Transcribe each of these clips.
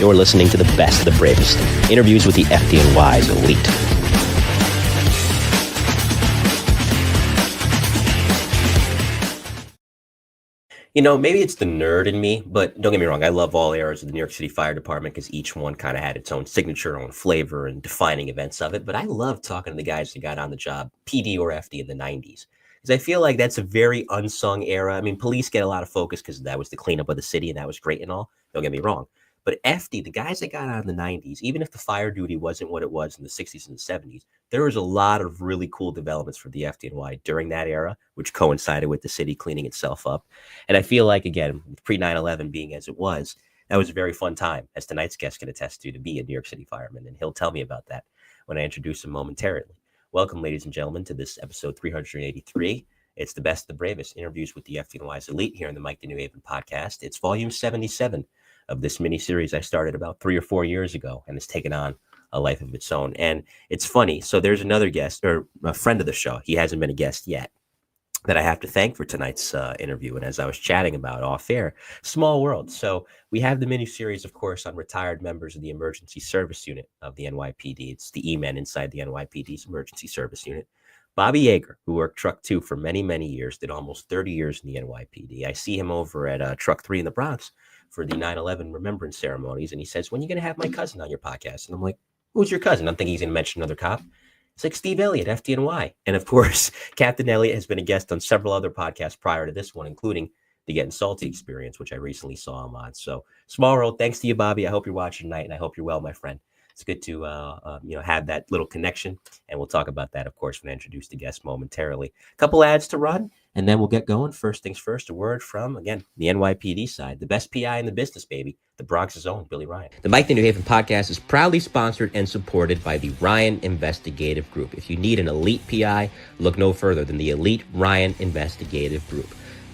You're listening to the best of the bravest. Interviews with the FDNY's elite. You know, maybe it's the nerd in me, but don't get me wrong. I love all eras of the New York City Fire Department because each one kind of had its own signature, own flavor, and defining events of it. But I love talking to the guys that got on the job, PD or FD in the 90s. Because I feel like that's a very unsung era. I mean, police get a lot of focus because that was the cleanup of the city and that was great and all. Don't get me wrong. But FD, the guys that got on in the 90s, even if the fire duty wasn't what it was in the 60s and the 70s, there was a lot of really cool developments for the FDNY during that era, which coincided with the city cleaning itself up. And I feel like, again, pre 9/11 being as it was, that was a very fun time, as tonight's guest can attest to be a New York City fireman. And he'll tell me about that when I introduce him momentarily. Welcome, ladies and gentlemen, to this episode 383. It's the best, the bravest interviews with the FDNY's elite here in the Mike the New Haven podcast. It's volume 77 of this mini series I started about 3 or 4 years ago, and it's taken on a life of its own. And it's funny. So there's another guest, or a friend of the show. He hasn't been a guest yet, that I have to thank for tonight's interview. And as I was chatting about off air, small world. So we have the mini series, of course, on retired members of the emergency service unit of the NYPD. It's the E-men inside the NYPD's emergency service unit. Bobby Yeager, who worked Truck 2 for many, many years, did almost 30 years in the NYPD. I see him over at Truck 3 in the Bronx for the 9/11 remembrance ceremonies. And he says, when are you going to have my cousin on your podcast? And I'm like, who's your cousin? I'm thinking he's going to mention another cop. It's like Steve Elliott, FDNY. And of course, Captain Elliott has been a guest on several other podcasts prior to this one, including the Getting Salty experience, which I recently saw him on. So small world. Thanks to you, Bobby. I hope you're watching tonight, and I hope you're well, my friend. It's good to have that little connection, and we'll talk about that, of course, when I introduce the guest momentarily. A couple ads to run, and then we'll get going. First things first, a word from, again, the NYPD side, the best PI in the business, baby, the Bronx's own Billy Ryan. The Mike the New Haven podcast is proudly sponsored and supported by the Ryan Investigative Group. If you need an elite PI, look no further than the elite Ryan Investigative Group,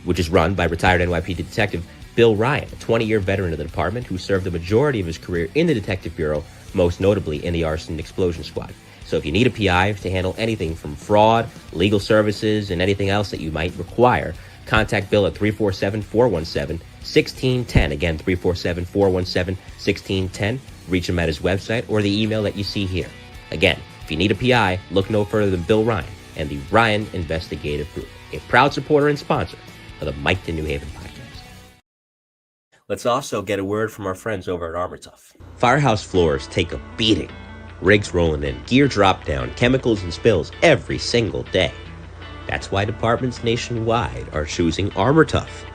which is run by retired NYPD detective Bill Ryan, a 20-year veteran of the department who served the majority of his career in the Detective Bureau, most notably in the Arson and Explosion Squad. So if you need a PI to handle anything from fraud, legal services, and anything else that you might require, contact Bill at 347-417-1610. Again, 347-417-1610. Reach him at his website or the email that you see here. Again, if you need a PI, look no further than Bill Ryan and the Ryan Investigative Group, a proud supporter and sponsor of the Mike the New Haven podcast. Let's also get a word from our friends over at Armor Tuff. Firehouse floors take a beating. Rigs rolling in, gear drop down, chemicals and spills every single day. That's why departments nationwide are choosing Armor Tuff.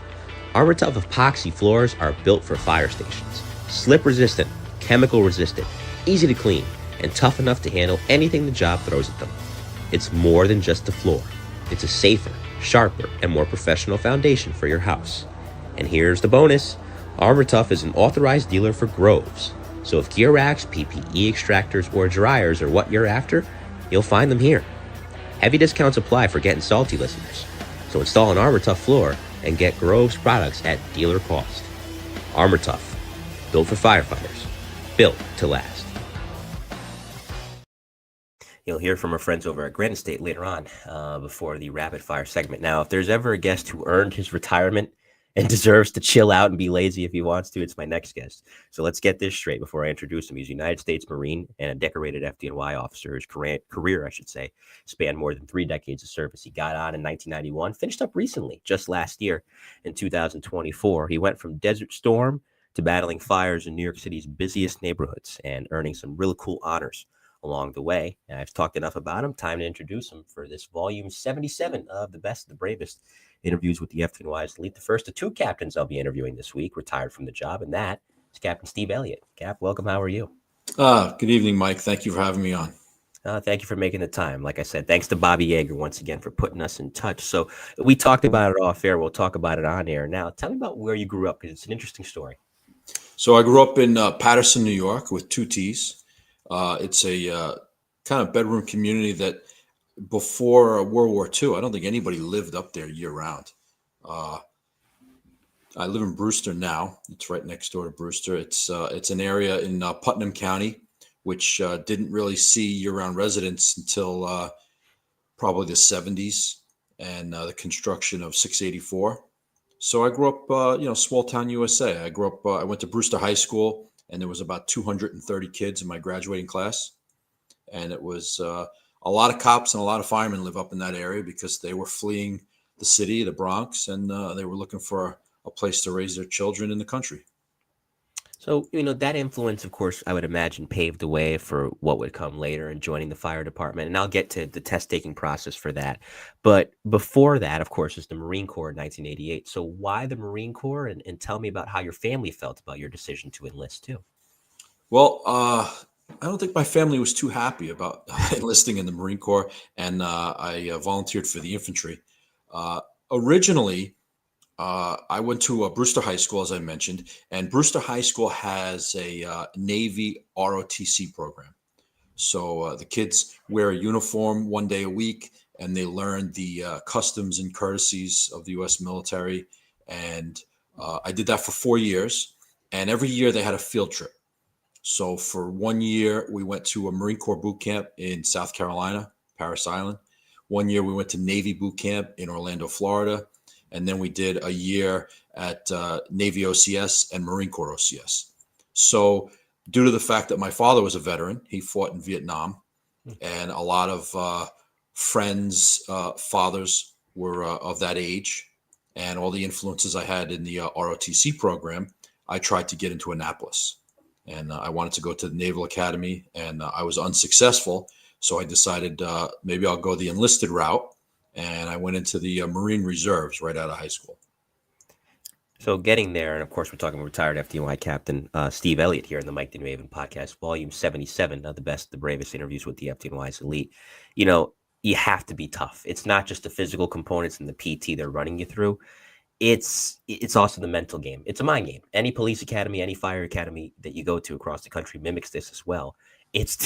Armor Tuff epoxy floors are built for fire stations. Slip resistant, chemical resistant, easy to clean, and tough enough to handle anything the job throws at them. It's more than just a floor. It's a safer, sharper, and more professional foundation for your house. And here's the bonus. Armor Tuff is an authorized dealer for Groves. So if gear racks, PPE extractors, or dryers are what you're after, you'll find them here. Heavy discounts apply for Getting Salty listeners. So install an Armor Tuff floor and get Groves products at dealer cost. Armor Tuff, built for firefighters, built to last. You'll hear from our friends over at Granite State later on before the rapid fire segment. Now, if there's ever a guest who earned his retirement and deserves to chill out and be lazy if he wants to, it's my next guest. So let's get this straight before I introduce him. He's a United States Marine and a decorated FDNY officer. His career, spanned more than 3 decades of service. He got on in 1991, finished up recently, just last year in 2024. He went from Desert Storm to battling fires in New York City's busiest neighborhoods and earning some really cool honors along the way. And I've talked enough about him. Time to introduce him for this volume 77 of the best, the bravest interviews with the FDNY's elite. The first of 2 captains I'll be interviewing this week, retired from the job, and that is Captain Steve Elliott. Cap, welcome. How are you? Good evening, Mike. Thank you for having me on. Thank you for making the time. Like I said, thanks to Bobby Yeager once again for putting us in touch. So we talked about it off air. We'll talk about it on air. Now, tell me about where you grew up, because it's an interesting story. So I grew up in Paterson, New York, with 2 T's. It's a kind of bedroom community that before World War II, I don't think anybody lived up there year round. I live in Brewster now. It's right next door to Brewster. It's an area in Putnam County, which didn't really see year-round residents until probably the 70s and the construction of 684. So I grew up, small town USA. I grew up. I went to Brewster High School, and there was about 230 kids in my graduating class. And it was a lot of cops and a lot of firemen live up in that area because they were fleeing the city, the Bronx, and they were looking for a place to raise their children in the country. So, that influence, of course, I would imagine paved the way for what would come later in joining the fire department. And I'll get to the test taking process for that. But before that, of course, is the Marine Corps in 1988. So, why the Marine Corps? And tell me about how your family felt about your decision to enlist, too. Well, I don't think my family was too happy about enlisting in the Marine Corps, and I volunteered for the infantry. Originally, I went to Brewster High School, as I mentioned, and Brewster High School has a Navy ROTC program. So the kids wear a uniform 1 day a week, and they learn the customs and courtesies of the U.S. military. And I did that for 4 years, and every year they had a field trip. So for 1 year, we went to a Marine Corps boot camp in South Carolina, Parris Island. 1 year, we went to Navy boot camp in Orlando, Florida. And then we did a year at Navy OCS and Marine Corps OCS. So due to the fact that my father was a veteran, he fought in Vietnam, and a lot of friends, fathers were of that age, and all the influences I had in the ROTC program, I tried to get into Annapolis. And I wanted to go to the Naval Academy, and I was unsuccessful. So I decided maybe I'll go the enlisted route. And I went into the Marine Reserves right out of high school. So getting there, and of course, we're talking about retired FDNY Captain Steve Elliott here in the Mike Maven podcast, volume 77, the best, the bravest interviews with the FDNY's elite. You have to be tough. It's not just the physical components and the PT they're running you through. It's also the mental game. It's a mind game. Any police academy, any fire academy that you go to across the country mimics this as well. It's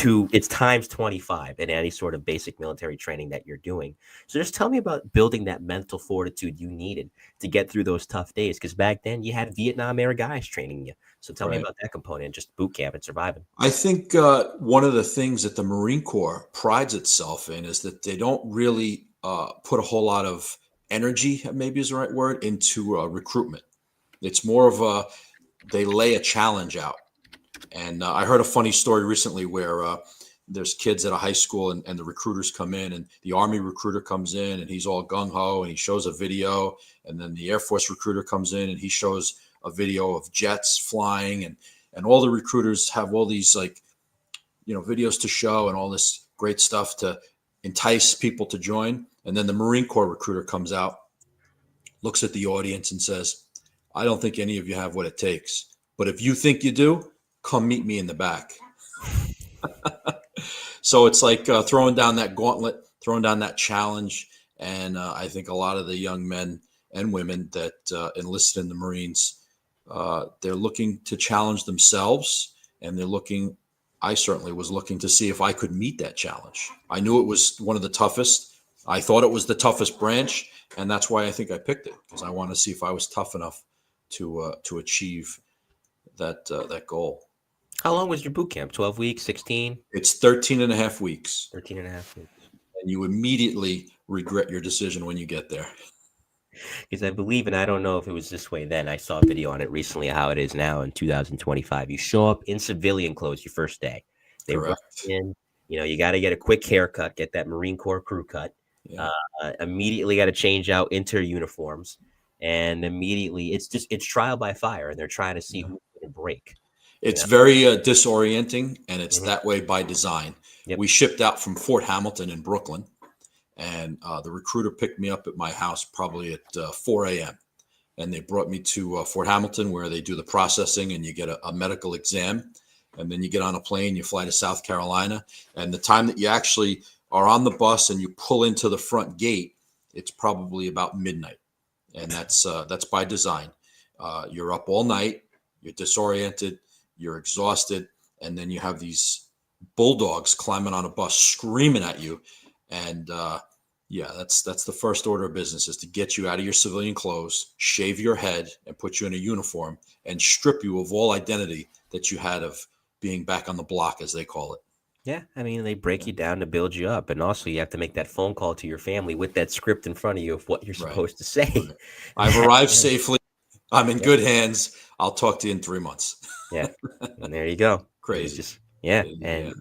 times 25 in any sort of basic military training that you're doing. So just tell me about building that mental fortitude you needed to get through those tough days. Because back then you had Vietnam era guys training you. So tell me about that component, just boot camp and surviving. I think one of the things that the Marine Corps prides itself in is that they don't really put a whole lot of energy, maybe is the right word, into recruitment. It's more of they lay a challenge out. And I heard a funny story recently where there's kids at a high school and the recruiters come in, and the Army recruiter comes in and he's all gung-ho and he shows a video. And then the Air Force recruiter comes in and he shows a video of jets flying, and all the recruiters have all these videos to show and all this great stuff to entice people to join. And then the Marine Corps recruiter comes out, looks at the audience and says, I don't think any of you have what it takes, but if you think you do, come meet me in the back. So it's like throwing down that gauntlet, throwing down that challenge. And I think a lot of the young men and women that enlisted in the Marines, they're looking to challenge themselves, and I certainly was looking to see if I could meet that challenge. I knew it was one of the toughest. I thought it was the toughest branch, and that's why I think I picked it, because I want to see if I was tough enough to achieve that goal. How long was your boot camp? 12 weeks, 16? It's 13 and a half weeks. 13 and a half weeks. And you immediately regret your decision when you get there. Because I believe, and I don't know if it was this way then, I saw a video on it recently, how it is now in 2025. You show up in civilian clothes your first day. They rush in, you got to get a quick haircut, get that Marine Corps crew cut. Yeah. Immediately got to change out into uniforms. And immediately, it's trial by fire, and they're trying to see who's going to break. It's very disorienting, and it's that way by design. Yep. We shipped out from Fort Hamilton in Brooklyn, and the recruiter picked me up at my house probably at 4 a.m. And they brought me to Fort Hamilton, where they do the processing and you get a medical exam. And then you get on a plane, you fly to South Carolina. And the time that you actually are on the bus and you pull into the front gate, it's probably about midnight. And that's by design. You're up all night, you're disoriented, you're exhausted, and then you have these bulldogs climbing on a bus screaming at you. And that's the first order of business, is to get you out of your civilian clothes, shave your head, and put you in a uniform, and strip you of all identity that you had of being back on the block, as they call it. Yeah, I mean, they break you down to build you up, and also you have to make that phone call to your family with that script in front of you of what you're supposed to say. I've arrived safely. I'm in Yep. good hands. I'll talk to you in 3 months. Yeah. And there you go. It was Crazy. just, yeah. Yeah,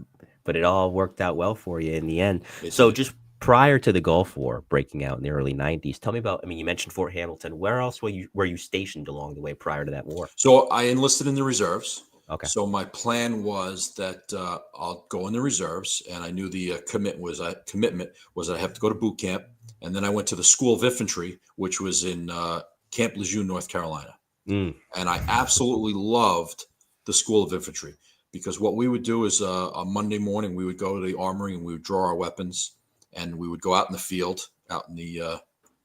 But it all worked out well for you in the end. it So did. just prior to the Gulf War breaking out in the early 90s, tell me about, I mean, you mentioned Fort Hamilton. Where else were you stationed along the way prior to that war? So I enlisted in the reserves. Okay. So my plan was that I'll go in the reserves, and I knew the commitment was that I have to go to boot camp, and then I went to the School of Infantry, which was in Camp Lejeune, North Carolina, Mm. and I absolutely loved the School of Infantry because what we would do is a Monday morning we would go to the armory and we would draw our weapons, and we would go out in the field, out in the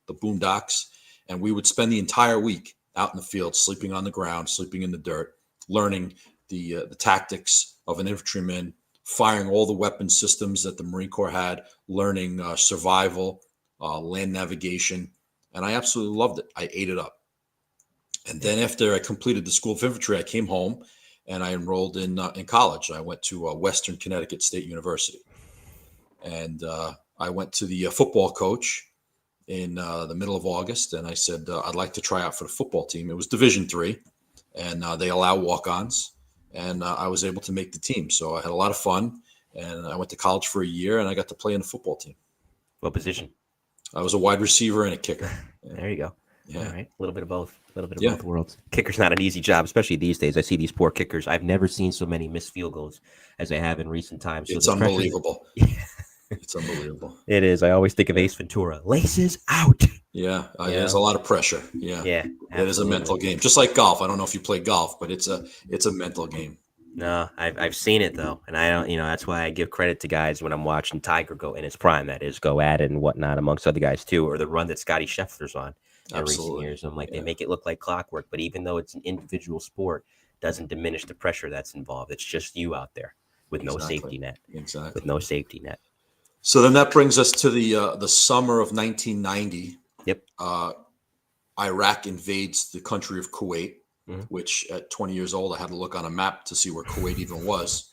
boondocks, and we would spend the entire week out in the field, sleeping on the ground, sleeping in the dirt, learning the tactics of an infantryman, firing all the weapon systems that the Marine Corps had, learning survival, land navigation, and I absolutely loved it. I ate it up. And then after I completed the School of Infantry, I came home and I enrolled in college. I went to Western Connecticut State University, and I went to the football coach in the middle of August, and I said I'd like to try out for the football team. It was Division III, and they allow walk-ons, and I was able to make the team. So I had a lot of fun, and I went to college for a year, and I got to play in the football team. What position? I was a wide receiver and a kicker. There you go. Yeah. All right. A little bit of both. A little bit of Yeah. both worlds. Kicker's not an easy job, especially these days. I see these poor kickers. I've never seen so many missed field goals as I have in recent times. So It's the pressure- unbelievable. Yeah, It's unbelievable. it is. I always think of Ace Ventura. Laces out. Yeah. There's a lot of pressure. Yeah. Yeah. It is a mental absolutely. game, just like golf. I don't know if you play golf, but it's a mental game. No, I've seen it though, and I don't. That's why I give credit to guys when I'm watching Tiger go in his prime. That is, go at it and whatnot, amongst other guys too, or the run that Scotty Scheffler's on in recent Absolutely. years. I'm like, Yeah. they make it look like clockwork, but even though it's an individual sport, doesn't diminish the pressure that's involved. It's just you out there with no Exactly. safety net. Exactly. With no safety net. So then that brings us to the summer of 1990. Yep. Iraq invades the country of Kuwait, Mhm. which at 20 years old, I had to look on a map to see where Kuwait even was.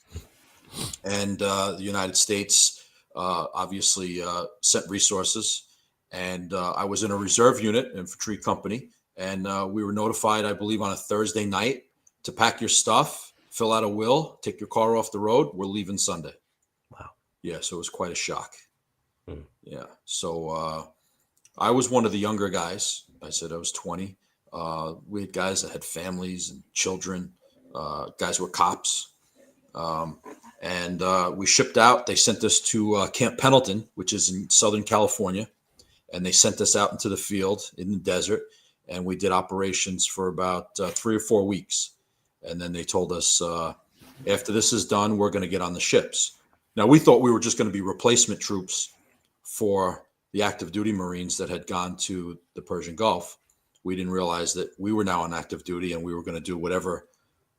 And the United States obviously sent resources. And I was in a reserve unit, infantry company, and we were notified, I believe, on a Thursday night to pack your stuff, fill out a will, take your car off the road. We're leaving Sunday. Wow. Yeah, so it was quite a shock. Hmm. Yeah, so I was one of the younger guys. I said I was 20. We had guys that had families and children. Guys were cops. And we shipped out. They sent us to Camp Pendleton, which is in Southern California. And they sent us out into the field in the desert. And we did operations for about 3 or 4 weeks. And then they told us, after this is done, we're going to get on the ships. Now, we thought we were just going to be replacement troops for the active duty Marines that had gone to the Persian Gulf. We didn't realize that we were now on active duty and we were going to do whatever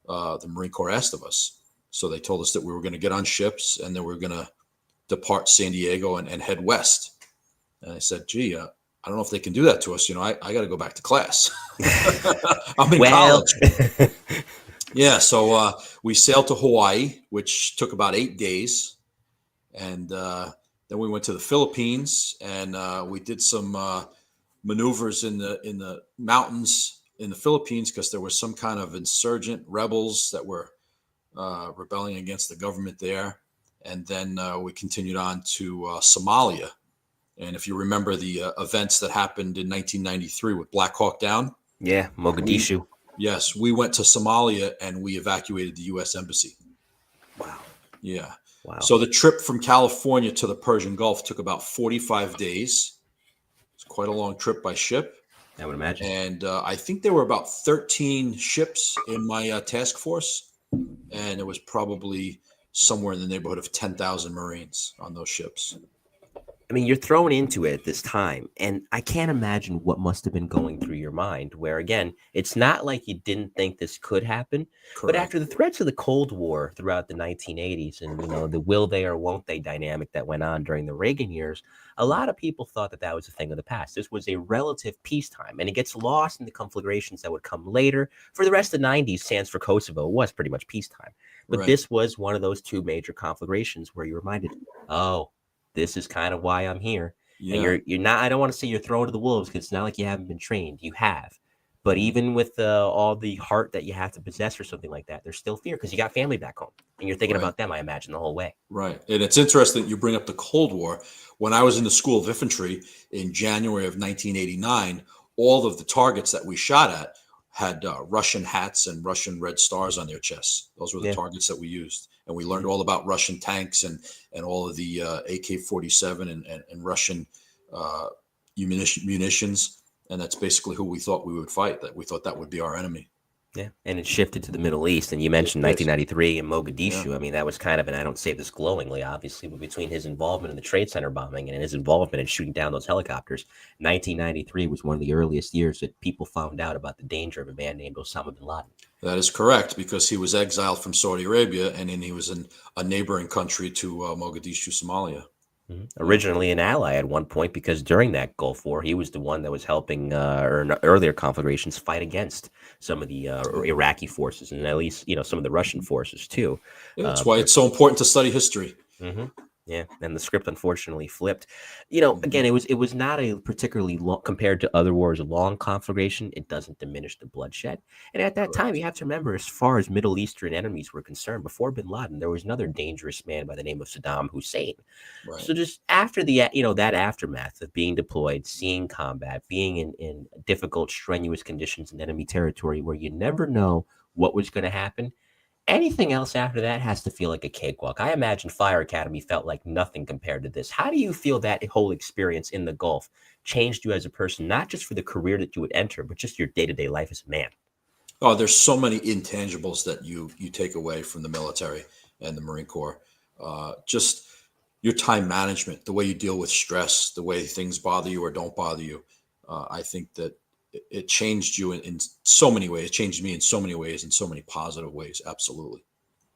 the Marine Corps asked of us. So they told us that we were going to get on ships and then we were going to depart San Diego and head west. And I said, gee, I don't know if they can do that to us. I got to go back to class. I'm in college. Yeah, so we sailed to Hawaii, which took about 8 days. And then we went to the Philippines and we did some maneuvers in the mountains in the Philippines because there was some kind of insurgent rebels that were rebelling against the government there. And then we continued on to Somalia. And if you remember the events that happened in 1993 with Black Hawk Down. Yeah, Mogadishu. Yes, we went to Somalia and we evacuated the U.S. Embassy. Wow. Yeah. Wow. So the trip from California to the Persian Gulf took about 45 days. It's quite a long trip by ship. I would imagine. And I think there were about 13 ships in my task force. And it was probably somewhere in the neighborhood of 10,000 Marines on those ships. I mean, you're thrown into it at this time, and I can't imagine what must have been going through your mind, where, again, it's not like you didn't think this could happen, Correct. but after the threats of the Cold War throughout the 1980s and, the will they or won't they dynamic that went on during the Reagan years, a lot of people thought that was a thing of the past. This was a relative peacetime, and it gets lost in the conflagrations that would come later. For the rest of the 90s, stands for Kosovo. It was pretty much peacetime. But Right. This was one of those two major conflagrations where you're reminded, oh, this is kind of why I'm here. Yeah. And you're not, I don't want to say you're thrown to the wolves because it's not like you haven't been trained. You have. But even with all the heart that you have to possess or something like that, there's still fear because you got family back home and you're thinking Right. about them, I imagine, the whole way. Right. And it's interesting you bring up the Cold War. When I was in the School of Infantry in January of 1989, all of the targets that we shot at had Russian hats and Russian red stars on their chests. Those were the Yeah. targets that we used. And we learned all about Russian tanks and all of the AK-47 and Russian uh, munitions. And that's basically who we thought we would fight, that we thought that would be our enemy. Yeah, and it shifted to the Middle East, and you mentioned It did. 1993 in Yeah. Mogadishu. I mean, that was kind of, and I don't say this glowingly, obviously, but between his involvement in the Trade Center bombing and his involvement in shooting down those helicopters, 1993 was one of the earliest years that people found out about the danger of a man named Osama bin Laden. That is correct, because he was exiled from Saudi Arabia, and then he was in a neighboring country to Mogadishu, Somalia. Originally an ally at one point, because during that Gulf War, he was the one that was helping or in earlier conflagrations fight against some of the Iraqi forces, and at least some of the Russian forces too. Yeah, that's why it's so important to study history. Mm-hmm. Yeah, and the script unfortunately flipped. Again, it was not a particularly long, compared to other wars, a long conflagration. It doesn't diminish the bloodshed. And at that time, you have to remember, as far as Middle Eastern enemies were concerned, before Bin Laden, there was another dangerous man by the name of Saddam Hussein. Right. So just after the that aftermath of being deployed, seeing combat, being in difficult, strenuous conditions in enemy territory where you never know what was going to happen. Anything else after that has to feel like a cakewalk. I imagine Fire Academy felt like nothing compared to this. How do you feel that whole experience in the Gulf changed you as a person, not just for the career that you would enter, but just your day-to-day life as a man? Oh, there's so many intangibles that you take away from the military and the Marine Corps. Just your time management, the way you deal with stress, the way things bother you or don't bother you. I think that it changed you in so many ways. It changed me in so many ways, in so many positive ways. Absolutely.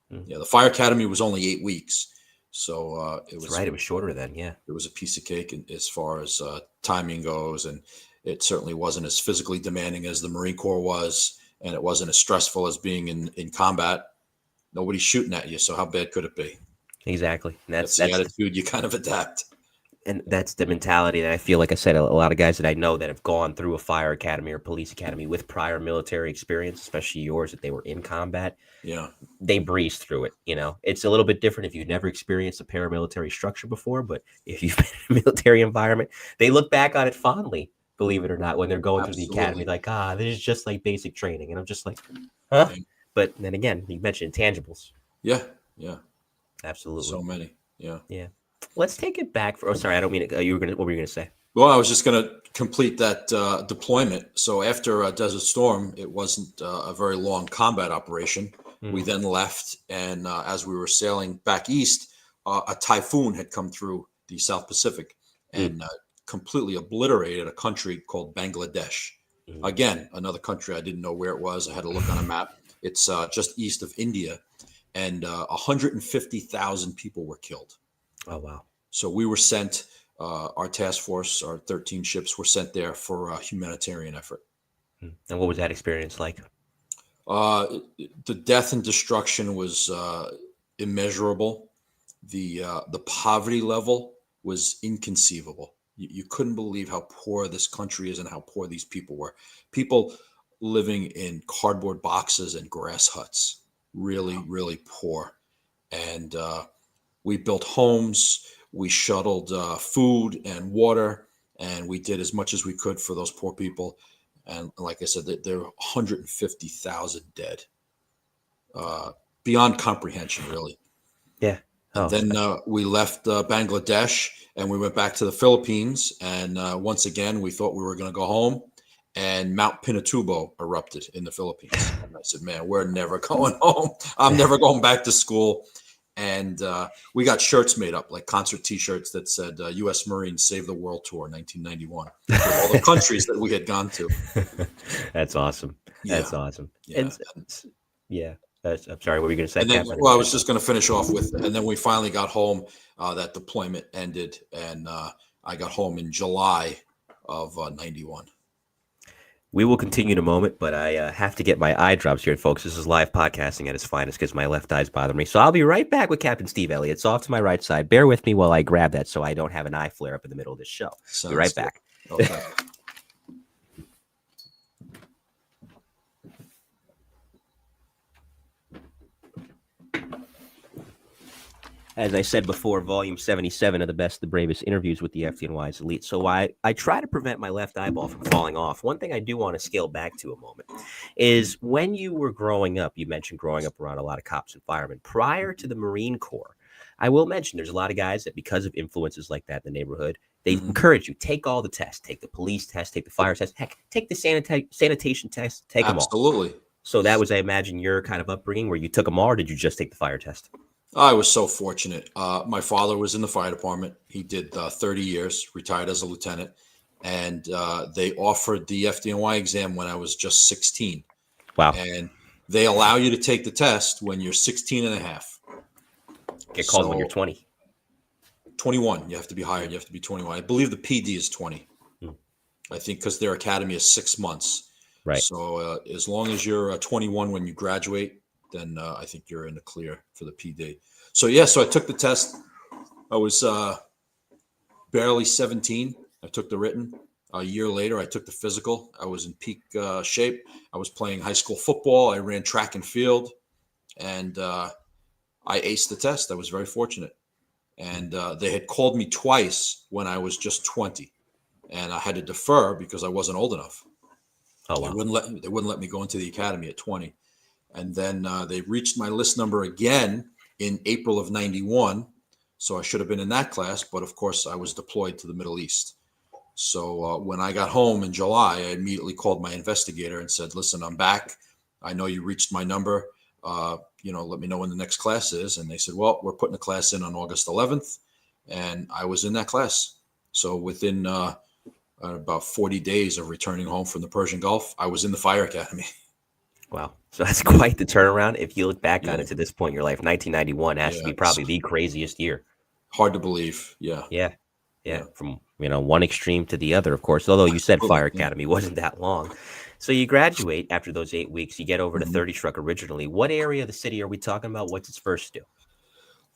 Yeah, the Fire Academy was only 8 weeks, so it was right. It was shorter then. Yeah, it was a piece of cake as far as timing goes, and it certainly wasn't as physically demanding as the Marine Corps was, and it wasn't as stressful as being in combat. Nobody's shooting at you, so how bad could it be? Exactly. And that's the attitude. You kind of adapt. And that's the mentality that I feel like I said, a lot of guys that I know that have gone through a fire academy or police academy with prior military experience, especially yours, that they were in combat. Yeah. They breeze through it. It's a little bit different if you've never experienced a paramilitary structure before, but if you've been in a military environment, they look back on it fondly, believe it or not, when they're going through the academy, like, this is just like basic training. And I'm just like, huh? Yeah. But then again, you mentioned intangibles. Yeah. Yeah. Absolutely. So many. Yeah. Yeah. Let's take it back for. Oh, sorry, I don't mean it. What were you gonna say? Well, I was just going to complete that deployment. So after Desert Storm, it wasn't a very long combat operation. We then left, and as we were sailing back east, a typhoon had come through the South Pacific and completely obliterated a country called Bangladesh. Again, another country I didn't know where it was. I had to look on a map. It's just east of India, and 150,000 people were killed. Oh, wow. So we were sent, our task force, our 13 ships were sent there for a humanitarian effort. And what was that experience like? The death and destruction was immeasurable. The poverty level was inconceivable. You couldn't believe how poor this country is and how poor these people were. People living in cardboard boxes and grass huts, really, really poor. And we built homes, we shuttled food and water, and we did as much as we could for those poor people. And like I said, there were 150,000 dead. Beyond comprehension, really. Yeah. Oh, and then we left Bangladesh and we went back to the Philippines. And once again, we thought we were going to go home. And Mount Pinatubo erupted in the Philippines. And I said, man, we're never going home. I'm never going back to school. And we got shirts made up, like concert T-shirts that said U.S. Marines Save the World Tour 1991 for all the countries that we had gone to. That's awesome. Yeah. That's awesome. Yeah. I'm sorry, what were you going to say? And then, well, I was just going to finish off with, and then we finally got home. That deployment ended, and I got home in July of 91. We will continue in a moment, but I have to get my eye drops here, folks. This is live podcasting at its finest because my left eye's bothering me. So I'll be right back with Captain Steve Elliott. It's off to my right side. Bear with me while I grab that so I don't have an eye flare up in the middle of this show. Be right back. Okay. as I said before, volume 77 of the best, the bravest interviews with the FDNY's elite. So I try to prevent my left eyeball from falling off. One thing I do want to scale back to a moment is when you were growing up, you mentioned growing up around a lot of cops and firemen. Prior to the Marine Corps, I will mention there's a lot of guys that because of influences like that in the neighborhood, they encourage you, take all the tests, take the police test, take the fire test, heck, take the sanitation test, take them all. Absolutely. So that was, I imagine, your kind of upbringing where you took them all, or did you just take the fire test? I was so fortunate. My father was in the fire department. He did 30 years, retired as a lieutenant, and they offered the FDNY exam when I was just 16. Wow. And they allow you to take the test when you're 16 and a half. Get called when you're 20. 21. You have to be hired. You have to be 21. I believe the PD is 20. I think because their academy is 6 months. Right. So as long as you're 21 when you graduate, then I think you're in the clear for the PD. So so I took the test. I was barely 17. I took the written. A year later, I took the physical. I was in peak shape. I was playing high school football. I ran track and field, and I aced the test. I was very fortunate. And they had called me twice when I was just 20, and I had to defer because I wasn't old enough. Oh, wow. They wouldn't let me go into the academy at 20. And then they reached my list number again in April of 91. So I should have been in that class. But of course, I was deployed to the Middle East. So when I got home in July, I immediately called my investigator and said, listen, I'm back. I know you reached my number. Let me know when the next class is. And they said, well, we're putting a class in on August 11th. And I was in that class. So within about 40 days of returning home from the Persian Gulf, I was in the fire academy. Wow. So that's quite the turnaround. If you look back on it to this point in your life, 1991 has to be probably the craziest year. Hard to believe. Yeah. From, one extreme to the other, of course, although you said fire academy wasn't that long. So you graduate after those 8 weeks, you get over to 30 Truck originally. What area of the city are we talking about? What's its first do?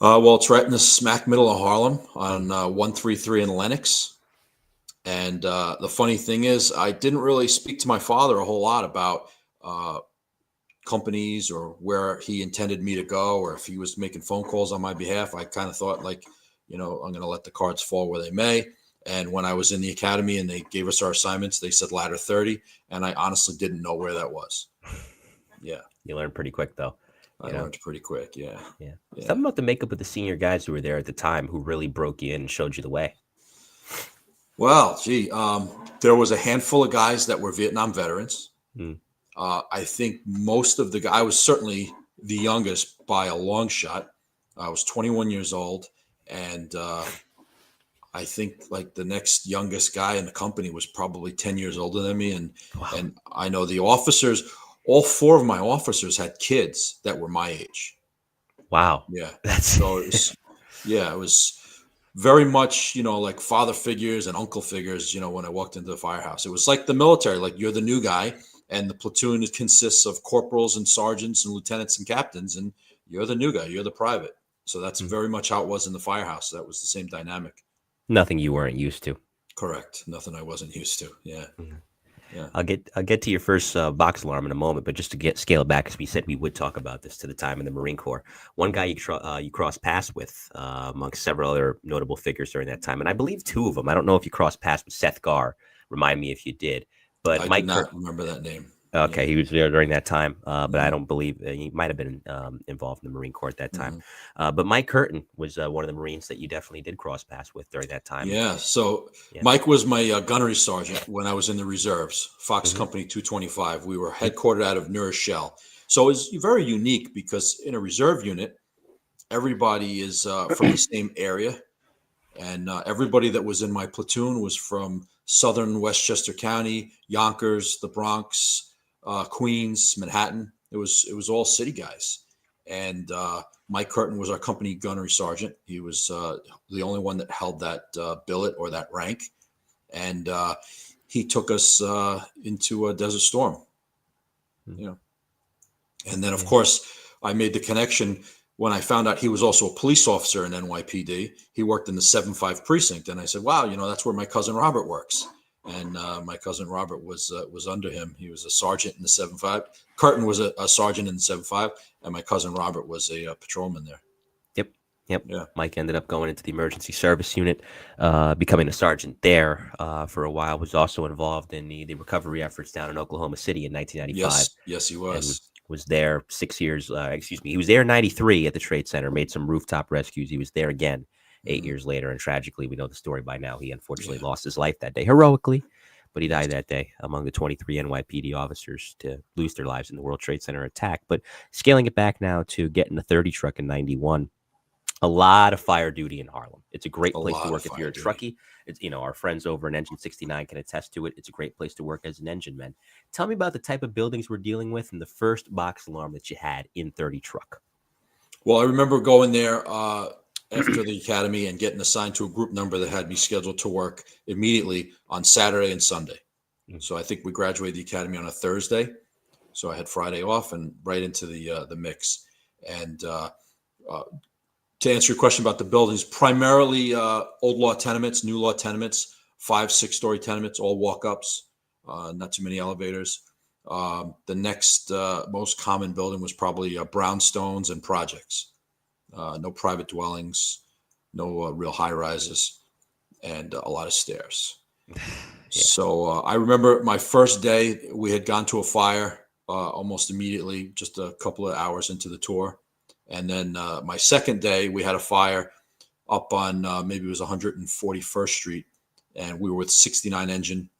Well, it's right in the smack middle of Harlem on 133 in Lenox. And the funny thing is, I didn't really speak to my father a whole lot about companies or where he intended me to go, or if he was making phone calls on my behalf. I kind of thought I'm going to let the cards fall where they may. And when I was in the academy and they gave us our assignments, they said ladder 30. And I honestly didn't know where that was. Yeah. You learned pretty quick, though. I learned pretty quick. Yeah. Something about the makeup of the senior guys who were there at the time who really broke you in and showed you the way. Well, there was a handful of guys that were Vietnam veterans. I think most of the guys, I was certainly the youngest by a long shot. I was 21 years old. And I think like the next youngest guy in the company was probably 10 years older than me. And, and I know the officers, all 4 of my officers had kids that were my age. Wow. Yeah. So it was very much, like father figures and uncle figures, when I walked into the firehouse. It was like the military, like you're the new guy and the platoon consists of corporals and sergeants and lieutenants and captains, and you're the new guy, you're the private. So that's very much how it was in the firehouse. That was the same dynamic. Nothing you weren't used to. Correct. Nothing I wasn't used to. Yeah. Yeah. I'll get to your first box alarm in a moment, but just to scale it back, because we said we would talk about this to the time in the Marine Corps. One guy you crossed paths with amongst several other notable figures during that time, and I believe 2 of them. I don't know if you crossed paths with Seth Garr. Remind me if you did. But I Mike did not remember that name. Okay, he was there during that time, but I don't believe he might have been involved in the Marine Corps at that time. But Mike Curtin was one of the Marines that you definitely did cross paths with during that time. Yeah, so Mike was my gunnery sergeant when I was in the reserves, Fox Company 225. We were headquartered out of New Rochelle. So it was very unique because in a reserve unit, everybody is from the same area. And everybody that was in my platoon was from southern Westchester County, Yonkers, the Bronx, Queens, Manhattan. It was all city guys. And Mike Curtin was our company gunnery sergeant. He was the only one that held that billet or that rank. And he took us into a Desert Storm. And then, of course, I made the connection when I found out he was also a police officer in NYPD. He worked in the 7-5 precinct. And I said, wow, that's where my cousin Robert works. And my cousin Robert was under him. He was a sergeant in the 7-5. Curtin was a sergeant in the 7-5. And my cousin Robert was a patrolman there. Yep. Yep. Yeah. Mike ended up going into the emergency service unit, becoming a sergeant there for a while. Was also involved in the recovery efforts down in Oklahoma City in 1995, Yes. Yes, he and was. was there 6 years. Excuse me, he was there in '93 at the Trade Center. Made some rooftop rescues. He was there again 8 years later, and tragically, we know the story by now. He unfortunately Yeah. lost his life that day heroically, but he died that day among the 23 NYPD officers to lose their lives in the World Trade Center attack. But scaling it back now to getting a 30 truck in '91, a lot of fire duty in Harlem. It's a A great place to lot of work if you're fire a duty. truckie. It's, our friends over in Engine 69 can attest to it. It's a great place to work as an engine man. Tell me about the type of buildings we're dealing with and the first box alarm that you had in 30 truck. Well, I remember going there after the academy and getting assigned to a group number that had me scheduled to work immediately on Saturday and Sunday. So I think we graduated the academy on a Thursday. So I had Friday off and right into the mix. And uh, to answer your question about the buildings, primarily old law tenements, new law tenements, 5, 6 story tenements, all walk ups, not too many elevators. The next most common building was probably brownstones and projects. No private dwellings, no real high rises, and a lot of stairs. Yeah. So I remember my first day, we had gone to a fire almost immediately, just a couple of hours into the tour. And then my second day, we had a fire up on maybe it was 141st Street, and we were with 69 engine.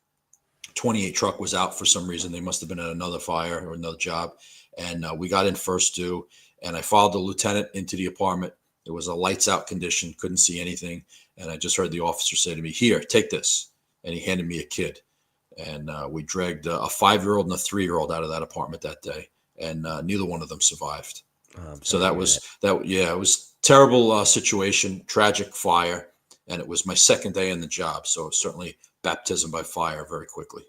28 truck was out for some reason. They must have been at another fire or another job. And we got in first due, and I followed the lieutenant into the apartment. It was a lights out condition, couldn't see anything. And I just heard the officer say to me, "Here, take this." And he handed me a kid. And we dragged a 5-year-old and a 3-year-old out of that apartment that day. And neither one of them survived. Oh, I'm So sorry to that hear was that. that. Yeah, it was terrible situation, tragic fire, and it was my second day in the job. So certainly baptism by fire very quickly.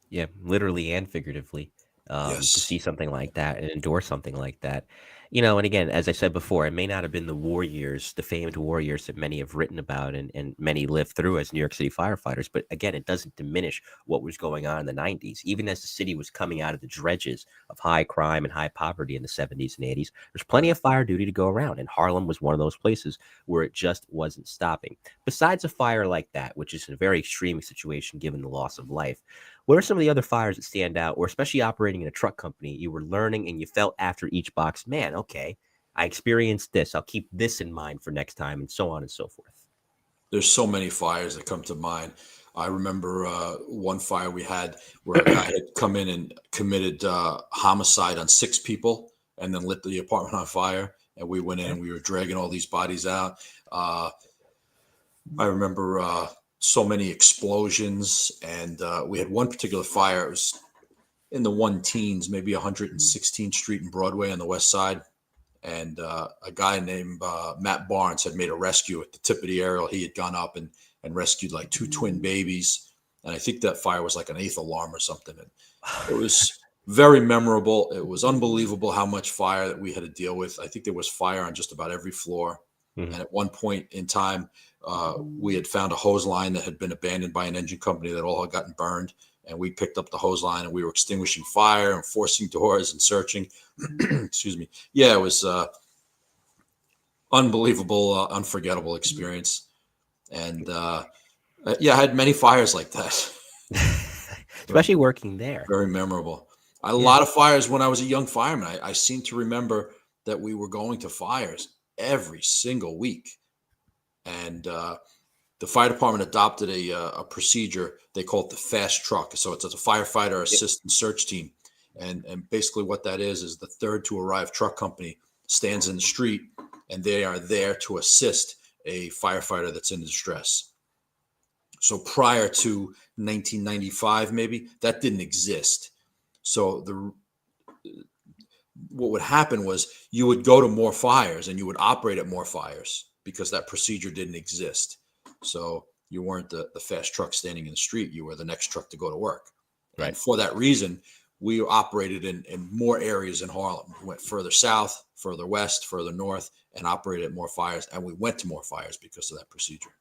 Yeah, literally and figuratively, to Yes. see something like that and endure something like that. And again, as I said before, it may not have been the war years, the famed war years that many have written about and many lived through as New York City firefighters. But again, it doesn't diminish what was going on in the '90s. Even as the city was coming out of the dredges of high crime and high poverty in the '70s and '80s, there's plenty Right. of fire duty to go around. And Harlem was one of those places where it just wasn't stopping. Besides a fire like that, which is a very extreme situation given the loss of life, what are some of the other fires that stand out, or especially operating in a truck company, you were learning and you felt after each box, man, okay, I experienced this. I'll keep this in mind for next time, and so on and so forth. There's so many fires that come to mind. I remember one fire we had where a guy had come in and committed homicide on 6 people and then lit the apartment on fire. And we went in Okay. and we were dragging all these bodies out. Uh, I remember so many explosions. And we had one particular fire. It was in the one teens, maybe 116th Street and Broadway on the west side. And a guy named Matt Barnes had made a rescue at the tip of the aerial. He had gone up and rescued like 2 twin babies. And I think that fire was like an 8th alarm or something. And it was very memorable. It was unbelievable how much fire that we had to deal with. I think there was fire on just about every floor. Mhm. And at one point in time, we had found a hose line that had been abandoned by an engine company that all had gotten burned. And we picked up the hose line and we were extinguishing fire and forcing doors and searching. Excuse me. Yeah, it was unbelievable, unforgettable experience. And yeah, I had many fires like that. Especially working there. Very memorable. I had a Yeah. lot of fires when I was a young fireman. I seem to remember that we were going to fires every single week. And the fire department adopted a procedure. They call it the fast truck. So it's a firefighter Yep. assistant search team. And basically what that is the third to arrive truck company stands in the street and they are there to assist a firefighter that's in distress. So prior to 1995, maybe that didn't exist. So what would happen was you would go to more fires and you would operate at more fires because that procedure didn't exist. So you weren't the fast truck standing in the street. You were the next truck to go to work. And Right. for that reason, we operated in more areas in Harlem. We went further south, further west, further north, and operated at more fires. And we went to more fires because of that procedure.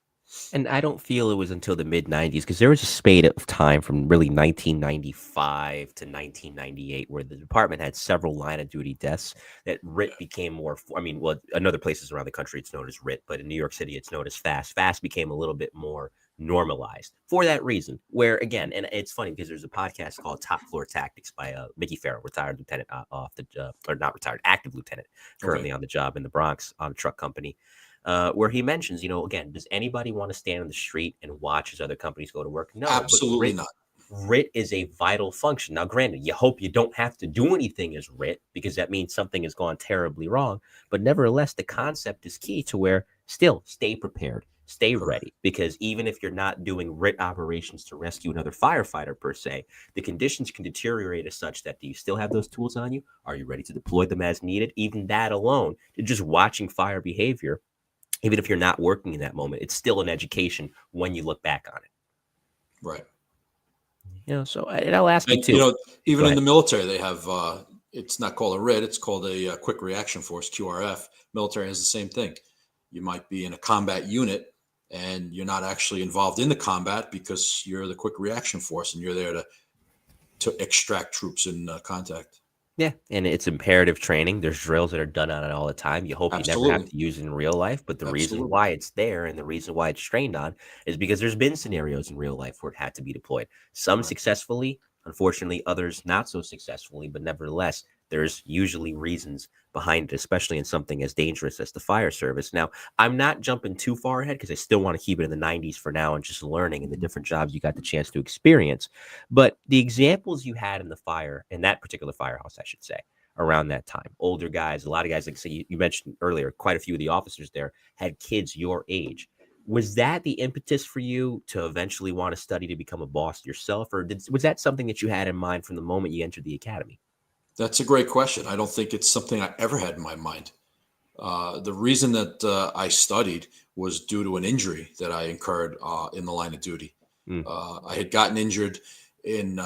And I don't feel it was until the mid 90s because there was a spate of time from really 1995 to 1998 where the department had several line of duty deaths that RIT became more. I mean, well, in other places around the country, it's known as RIT, but in New York City, it's known as FAST. FAST became a little bit more normalized for that reason. Where, again, and it's funny because there's a podcast called Top Floor Tactics by Mickey Farrell, retired lieutenant off the, or not retired, active lieutenant, Okay. currently on the job in the Bronx on a truck company, where he mentions, again, does anybody want to stand on the street and watch as other companies go to work? No, but Absolutely not. RIT is a vital function. Now, granted, you hope you don't have to do anything as RIT because that means something has gone terribly wrong. But nevertheless, the concept is key to where still stay prepared, stay Correct. ready. Because even if you're not doing RIT operations to rescue another firefighter per se, the conditions can deteriorate as such that do you still have those tools on you? Are you ready to deploy them as needed? Even that alone, just watching fire behavior, even if you're not working in that moment, it's still an education when you look back on it. Right. So and I'll ask you And too. Go even in ahead. the military, they have it's not called a RIT, it's called a quick reaction force, QRF. Military has the same thing. You might be in a combat unit and you're not actually involved in the combat because you're the quick reaction force and you're there to extract troops in contact. Yeah, and it's imperative training. There's drills that are done on it all the time. You hope you never have Absolutely. to use it in real life, but the reason Absolutely. why it's there and the reason why it's trained on is because there's been scenarios in real life where it had to be deployed. Some Right. successfully, unfortunately, others not so successfully, but nevertheless, there's usually reasons behind it, especially in something as dangerous as the fire service. Now, I'm not jumping too far ahead because I still want to keep it in the 90s for now and just learning and the different jobs you got the chance to experience. But the examples you had in the fire, in that particular firehouse, I should say, around that time, older guys, a lot of guys, like say you mentioned earlier, quite a few of the officers there had kids your age. Was that the impetus for you to eventually want to study to become a boss yourself, or was that something that you had in mind from the moment you entered the academy? That's a great question. I don't think it's something I ever had in my mind. The reason that I studied was due to an injury that I incurred in the line of duty. Mm, I had gotten injured in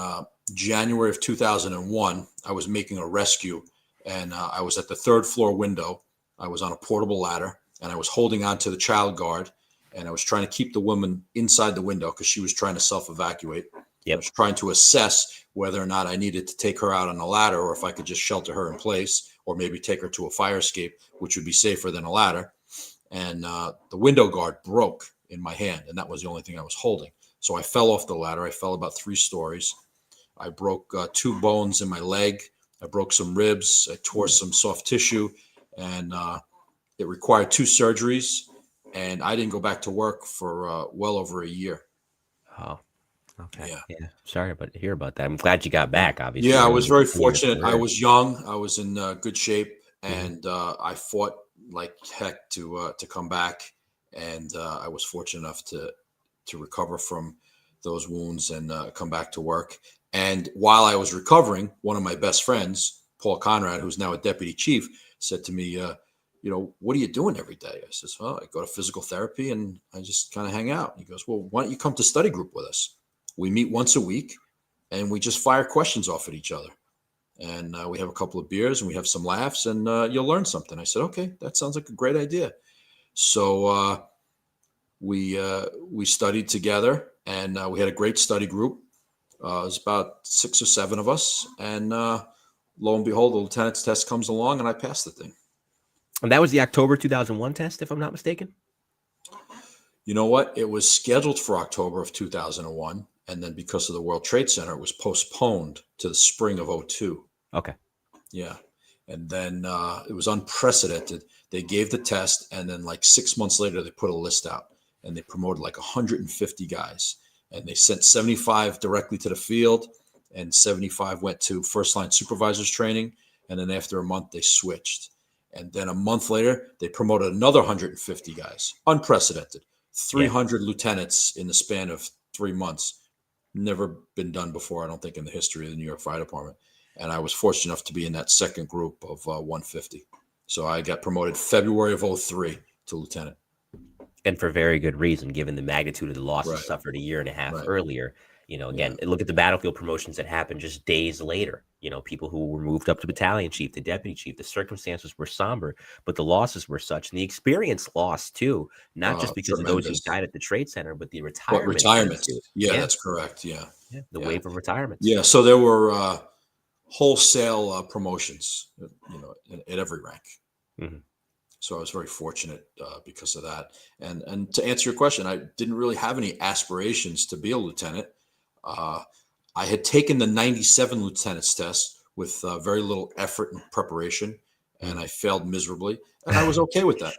January of 2001. I was making a rescue and I was at the third floor window. I was on a portable ladder and I was holding on to the child guard and I was trying to keep the woman inside the window because she was trying to self evacuate. I yep. was trying to assess whether or not I needed to take her out on the ladder or if I could just shelter her in place or maybe take her to a fire escape, which would be safer than a ladder. And the window guard broke in my hand, and that was the only thing I was holding. So I fell off the ladder. I fell about 3 stories. I broke 2 bones in my leg. I broke some ribs. I tore some soft tissue, and it required 2 surgeries. And I didn't go back to work for well over a year. Oh, okay. Yeah. Yeah. Sorry about to hear about that. I'm glad you got Yeah. back, obviously, Yeah, I was to very continue your fortunate. I career. was young. I was in good shape, Hmm. and I fought like heck to come back. And I was fortunate enough to recover from those wounds and come back to work. And while I was recovering, one of my best friends, Paul Conrad, who's now a deputy chief, said to me, what are you doing every day? I says, well, I go to physical therapy and I just kind of hang out. He goes, well, why don't you come to study group with us? We meet once a week and we just fire questions off at each other. And we have a couple of beers and we have some laughs and you'll learn something. I said, okay, that sounds like a great idea. So we studied together and we had a great study group. It was about 6 or 7 of us. And lo and behold, the lieutenant's test comes along and I passed the thing. And that was the October 2001 test, if I'm not mistaken. You know what? It was scheduled for October of 2001. And then because of the World Trade Center, it was postponed to the spring of '02. Okay. Yeah. And then it was unprecedented. They gave the test, and then like 6 months later, they put a list out and they promoted like 150 guys. And they sent 75 directly to the field, and 75 went to first line supervisors training. And then after a month, they switched. And then a month later, they promoted another 150 guys. Unprecedented. Yeah. 300 lieutenants in the span of 3 months. Never been done before, I don't think, in the history of the New York Fire Department. And I was fortunate enough to be in that second group of 150. So I got promoted February of '03 to lieutenant. And for very good reason, given the magnitude of the losses Right. suffered a year and a half Right. earlier. Yeah. Again, look at the battlefield promotions that happened just days later. People who were moved up to battalion chief, the deputy chief. The circumstances were somber, but the losses were such, and the experience lost too. Not just because of those who Tremendous. died at the trade center, but the But retirements that ensued. retirements. Yeah, Yeah, that's correct. Yeah. yeah, the Yeah. wave of retirements. Yeah. So there were wholesale promotions, at every rank. Mhm. So I was very fortunate because of that. And to answer your question, I didn't really have any aspirations to be a lieutenant. Uh, I had taken the 97 lieutenant's test with very little effort and preparation, and Mhm. I failed miserably, and I was okay with that.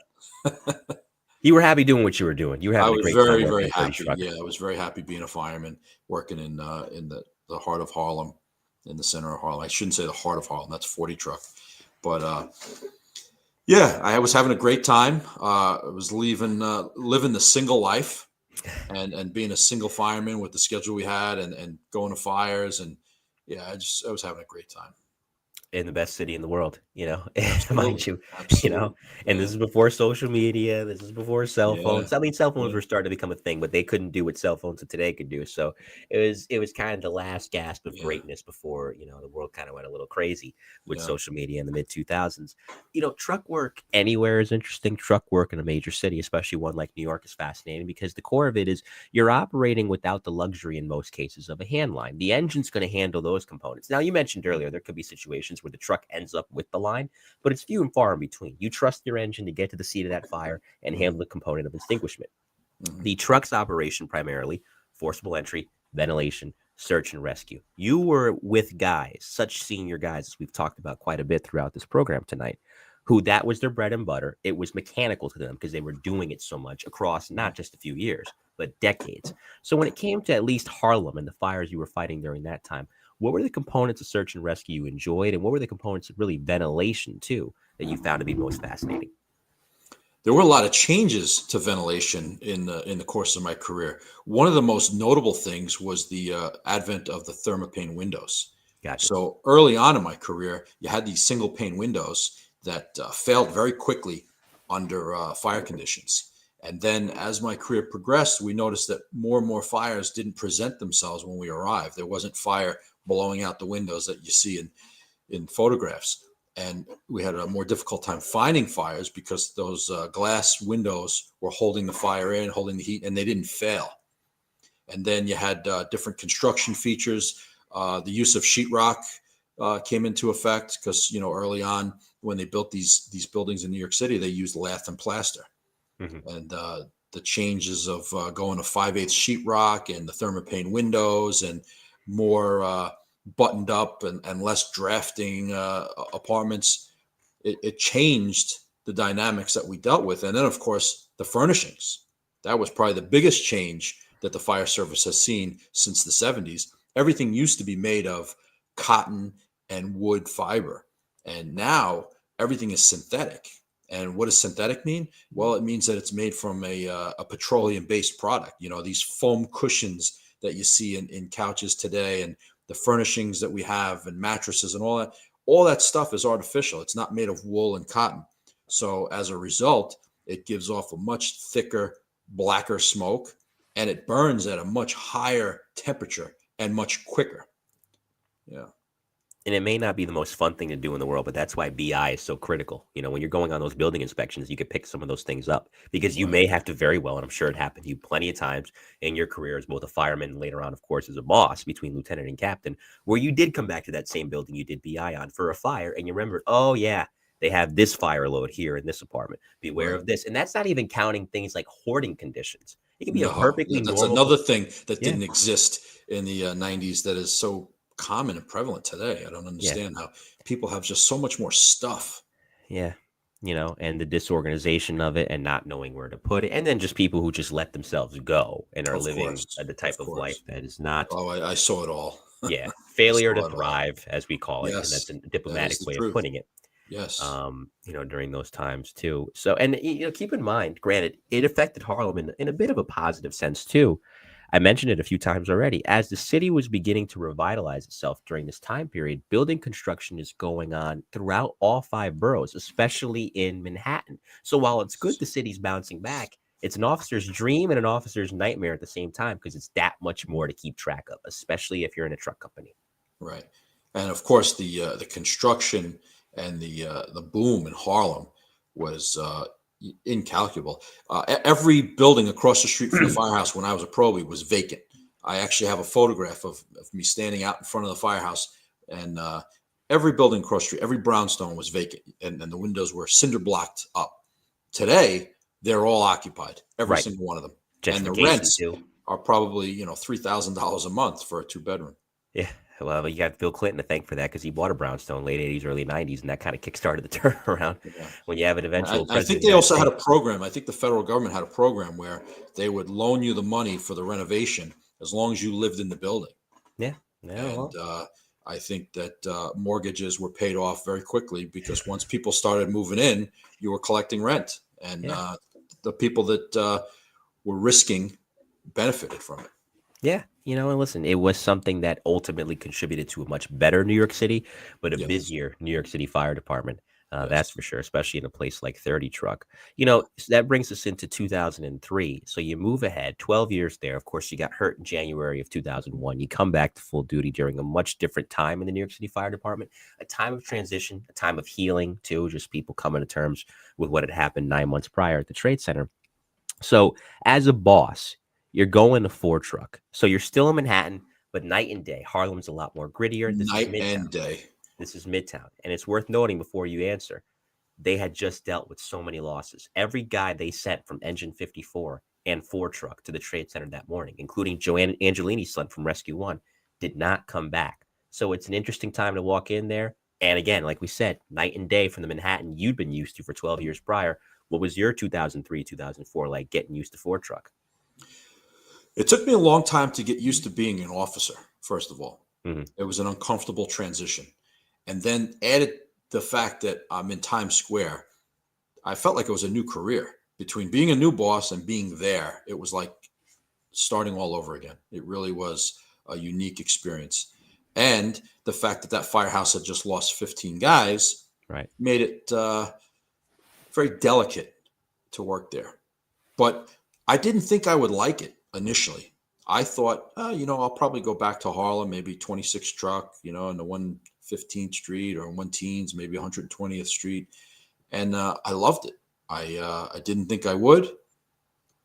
You were happy doing what you were doing. You were I having a was great time very, working very in 30 happy. truck. Yeah, I was very happy being a fireman, working in the heart of Harlem, in the center of Harlem. I shouldn't say the heart of Harlem. That's 40 truck, but yeah, I was having a great time. I was living the single life, and being a single fireman with the schedule we had, and going to fires, and yeah, I was having a great time. In the best city in the world, mind Absolutely, you, you know, absolutely. and this Yeah, is before social media. This is before cell yeah, phones. I mean, cell phones yeah, were starting to become a thing, but they couldn't do what cell phones of today could do. So it was kind of the last gasp of yeah, greatness before, the world kind of went a little crazy with yeah. social media in the mid 2000s. Truck work anywhere is interesting. Truck work in a major city, especially one like New York, is fascinating because the core of it is you're operating without the luxury in most cases of a hand line. The engine's going to handle those components. Now, you mentioned earlier there could be situations where the truck ends up with the line, but it's few and far in between. You trust your engine to get to the seat of that fire and Mhm, handle the component of extinguishment. mhm. The truck's operation primarily forcible entry, ventilation, search and rescue. You were with guys, such senior guys as we've talked about quite a bit throughout this program tonight, who that was their bread and butter. It was mechanical to them because they were doing it so much across not just a few years, but decades. So when it came to at least Harlem and the fires you were fighting during that time, what were the components of search and rescue you enjoyed, and what were the components of really ventilation too that you found to be most fascinating? There were a lot of changes to ventilation in the course of my career. One of the most notable things was the advent of the thermopane windows. Gotcha. So early on in my career, you had these single pane windows that failed very quickly under fire conditions. And then as my career progressed, we noticed that more and more fires didn't present themselves when we arrived. There wasn't fire blowing out the windows that you see in photographs. And we had a more difficult time finding fires because those glass windows were holding the fire in, holding the heat, and they didn't fail. And then you had different construction features. The use of sheetrock came into effect because early on when they built these buildings in New York City, they used lath and plaster. Hmm. And the changes of going to 5/8 sheetrock and the thermopane windows and more buttoned up and less drafting apartments, it changed the dynamics that we dealt with. And then, of course, the furnishings. That was probably the biggest change that the fire service has seen since the 70s. Everything used to be made of cotton and wood fiber. And now everything is synthetic. And what does synthetic mean? Well, it means that it's made from a petroleum based product. These foam cushions that you see in couches today, and the furnishings that we have, and mattresses, and all that stuff is artificial. It's not made of wool and cotton. So as a result, it gives off a much thicker, blacker smoke, and it burns at a much higher temperature and much quicker. Yeah. And it may not be the most fun thing to do in the world, but that's why BI is so critical. When you're going on those building inspections, you could pick some of those things up because you Right. may have to very well, and I'm sure it happened to you plenty of times in your career as both a fireman and later on, of course, as a boss between lieutenant and captain, where you did come back to that same building you did BI on for a fire and you remember, oh, yeah, they have this fire load here in this apartment. Beware Right. of this. And that's not even counting things like hoarding conditions. It can be a No, perfectly that's normal. another thing that Yeah. didn't exist in the 90s that is so common and prevalent today. I don't Yeah. understand how people have just so much more stuff. Yeah. And the disorganization of it and not knowing where to put it. And then just people who just let themselves go and are Of living course. the Of type of life course. that is not, Oh, I saw it all. yeah, I failure to saw it all. thrive, as we call it. And Yes, that's a that is diplomatic the way of truth. putting it, Yes. during those times too. So, and, keep in mind, granted, it affected Harlem in a bit of a positive sense too. I mentioned it a few times already. As the city was beginning to revitalize itself during this time period, building construction is going on throughout all five boroughs, especially in Manhattan. So while it's good the city's bouncing back, It's an officer's dream and an officer's nightmare at the same time because it's that much more to keep track of, especially if you're in a truck company. Right. And of course, the construction and the boom in Harlem was incalculable. Every building across the street from the firehouse when I was a probie was vacant. I actually have a photograph of me standing out in front of the firehouse, and every building across the street, every brownstone was vacant, and the windows were cinder blocked up. Today, they're all occupied, every Right. single one of them, and the Gentrification rents too. are probably $3,000 a month for a 2 bedroom. Yeah. Well, you got Bill Clinton to thank for that because he bought a brownstone late 80s, early 90s, and that kind of kickstarted the turnaround Yeah. when you have an eventual I president think of they the United also had a States. program. I think the federal government had a program where they would loan you the money for the renovation as long as you lived in the building. Yeah. Yeah. And Well, I think that mortgages were paid off very quickly because once people started moving in, you were collecting rent, and yeah. the people that were risking benefited from it. Yeah, and listen, it was something that ultimately contributed to a much better New York City, but a Yes, busier New York City Fire Department. That's yes, for sure, especially in a place like 30 Truck. That brings us into 2003. So you move ahead 12 years there. Of course, you got hurt in January of 2001. You come back to full duty during a much different time in the New York City Fire Department, a time of transition, a time of healing, too, just people coming to terms with what had happened 9 months prior at the Trade Center. So as a boss, you're going to four truck. So you're still in Manhattan, but night and day. Harlem's a lot more grittier. This is night Midtown. and day. This is Midtown. And it's worth noting before you answer, they had just dealt with so many losses. Every guy they sent from Engine 54 and four truck to the Trade Center that morning, including Joanne Angelini's son from Rescue One, did not come back. So it's an interesting time to walk in there. And again, like we said, night and day from the Manhattan you'd been used to for 12 years prior. What was your 2003, 2004 like getting used to four truck? It took me a long time to get used to being an officer. First of all, Mm-hmm. it was an uncomfortable transition, and then added the fact that I'm in Times Square. I felt like it was a new career between being a new boss and being there. It was like starting all over again. It really was a unique experience. And the fact that that firehouse had just lost 15 guys Right. made it very delicate to work there. But I didn't think I would like it initially. I thought, I'll probably go back to Harlem, maybe 26 truck, in the 115th Street, or one teens, maybe 120th Street. And I loved it. I didn't think I would.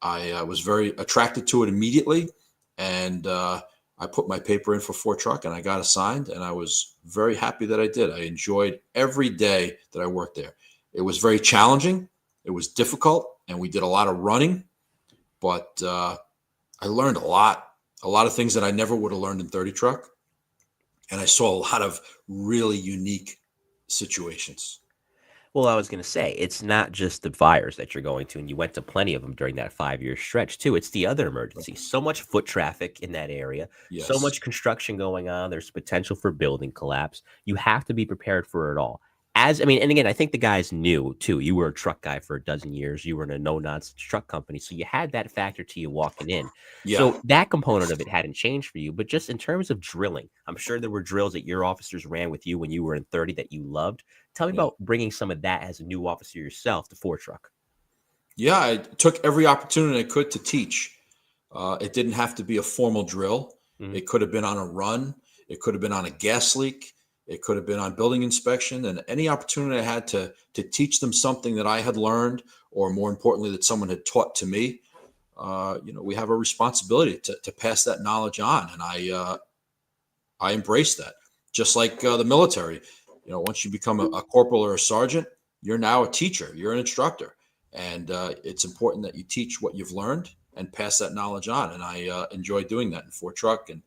I was very attracted to it immediately, and I put my paper in for four truck, and I got assigned, and I was very happy that I did. I enjoyed every day that I worked there. It was very challenging. It was difficult, and we did a lot of running, but I learned a lot of things that I never would have learned in 30 truck, and I saw a lot of really unique situations. Well, I was going to say, it's not just the fires that you're going to, and you went to plenty of them during that 5 year stretch, too. It's the other emergencies. So much foot traffic in that area, so Yes. much construction going on. There's potential for building collapse. You have to be prepared for it all. And again, I think the guys knew, too. You were a truck guy for a dozen years. You were in a no nonsense truck company. So you had that factor to you walking in. Yeah. So that component of it hadn't changed for you. But just in terms of drilling, I'm sure there were drills that your officers ran with you when you were in 30 that you loved. Tell me Yeah. about bringing some of that as a new officer yourself to four truck. Yeah. I took every opportunity I could to teach. It didn't have to be a formal drill. Mhm. It could have been on a run. It could have been on a gas leak. It could have been on building inspection, and any opportunity I had to teach them something that I had learned, or more importantly, that someone had taught to me. We have a responsibility to pass that knowledge on, and I embrace that. Just like the military, once you become a corporal or a sergeant, you're now a teacher. You're an instructor, and it's important that you teach what you've learned and pass that knowledge on. And I enjoy doing that in Fort Truck, and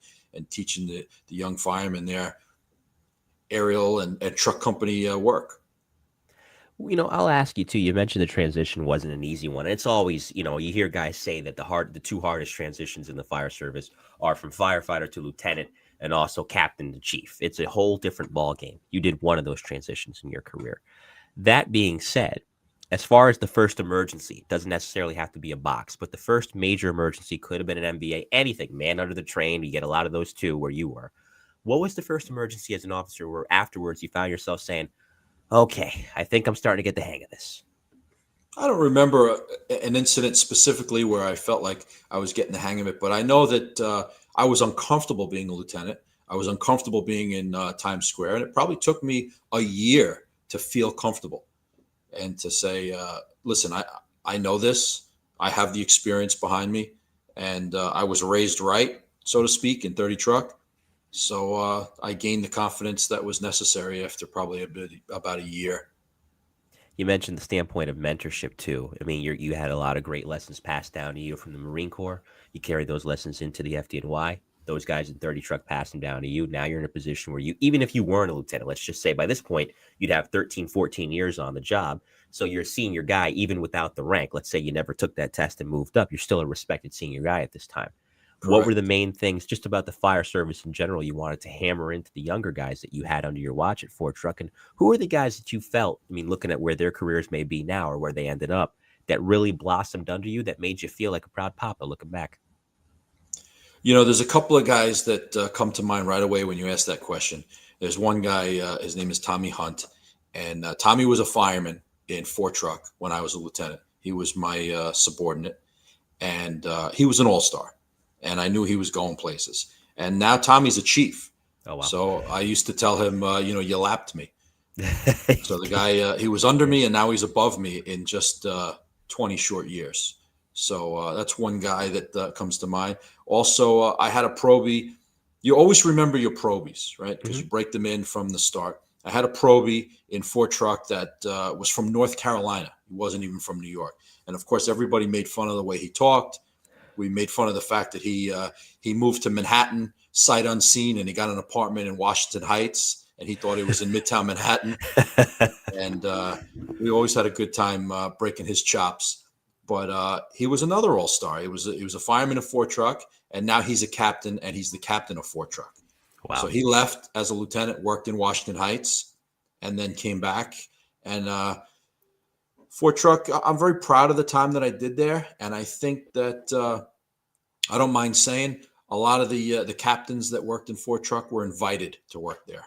teaching the young firemen there aerial and truck company work. I'll ask you too. You mentioned the transition wasn't an easy one. It's always, you hear guys say that the two hardest transitions in the fire service are from firefighter to lieutenant, and also captain to chief. It's a whole different ball game. You did one of those transitions in your career. That being said, as far as the first emergency, it doesn't necessarily have to be a box, but the first major emergency could have been an MBA, anything, man under the train. You get a lot of those too, where you were. What was the first emergency as an officer where afterwards you found yourself saying, okay, I think I'm starting to get the hang of this? I don't remember an incident specifically where I felt like I was getting the hang of it, but I know that I was uncomfortable being a lieutenant. I was uncomfortable being in Times Square, and it probably took me a year to feel comfortable and to say, "Listen, I know this. I have the experience behind me, and I was raised right, so to speak, in 30 truck." So I gained the confidence that was necessary after probably about a year. You mentioned the standpoint of mentorship too. I mean, you had a lot of great lessons passed down to you from the Marine Corps. You carried those lessons into the FDNY. Those guys in 30 truck passed them down to you. Now you're in a position where you, even if you weren't a lieutenant, let's just say by this point, you'd have 13, 14 years on the job. So you're a senior guy, even without the rank. Let's say you never took that test and moved up. You're still a respected senior guy at this time. What were the Correct. main things just about the fire service in general you wanted to hammer into the younger guys that you had under your watch at Fort Truck? And who are the guys that you felt, I mean, looking at where their careers may be now or where they ended up, that really blossomed under you that made you feel like a proud papa looking back? There's a couple of guys that come to mind right away when you ask that question. There's one guy, his name is Tommy Hunt, and Tommy was a fireman in Fort Truck when I was a lieutenant. He was my subordinate, and he was an all-star, and I knew he was going places. And now Tommy's a chief. Oh, wow. So I used to tell him, you lapped me. So the guy, he was under me, and now he's above me in just 20 short years. So that's one guy that comes to mind. Also, I had a probie. You always remember your probies, right? Because you break them in from the start. I had a probie in Fort Truck that was from North Carolina. He wasn't even from New York. And of course, everybody made fun of the way he talked. We made fun of the fact that he moved to Manhattan sight unseen, and he got an apartment in Washington Heights, and he thought he was in Midtown Manhattan. And we always had a good time breaking his chops. But he was another all-star. He was a fireman in Fort Truck, and now he's a captain, and he's the captain of Fort Truck. Wow. So he left as a lieutenant, worked in Washington Heights, and then came back. And Fort Truck, I'm very proud of the time that I did there, and I think that I don't mind saying a lot of the captains that worked in Fort Truck were invited to work there.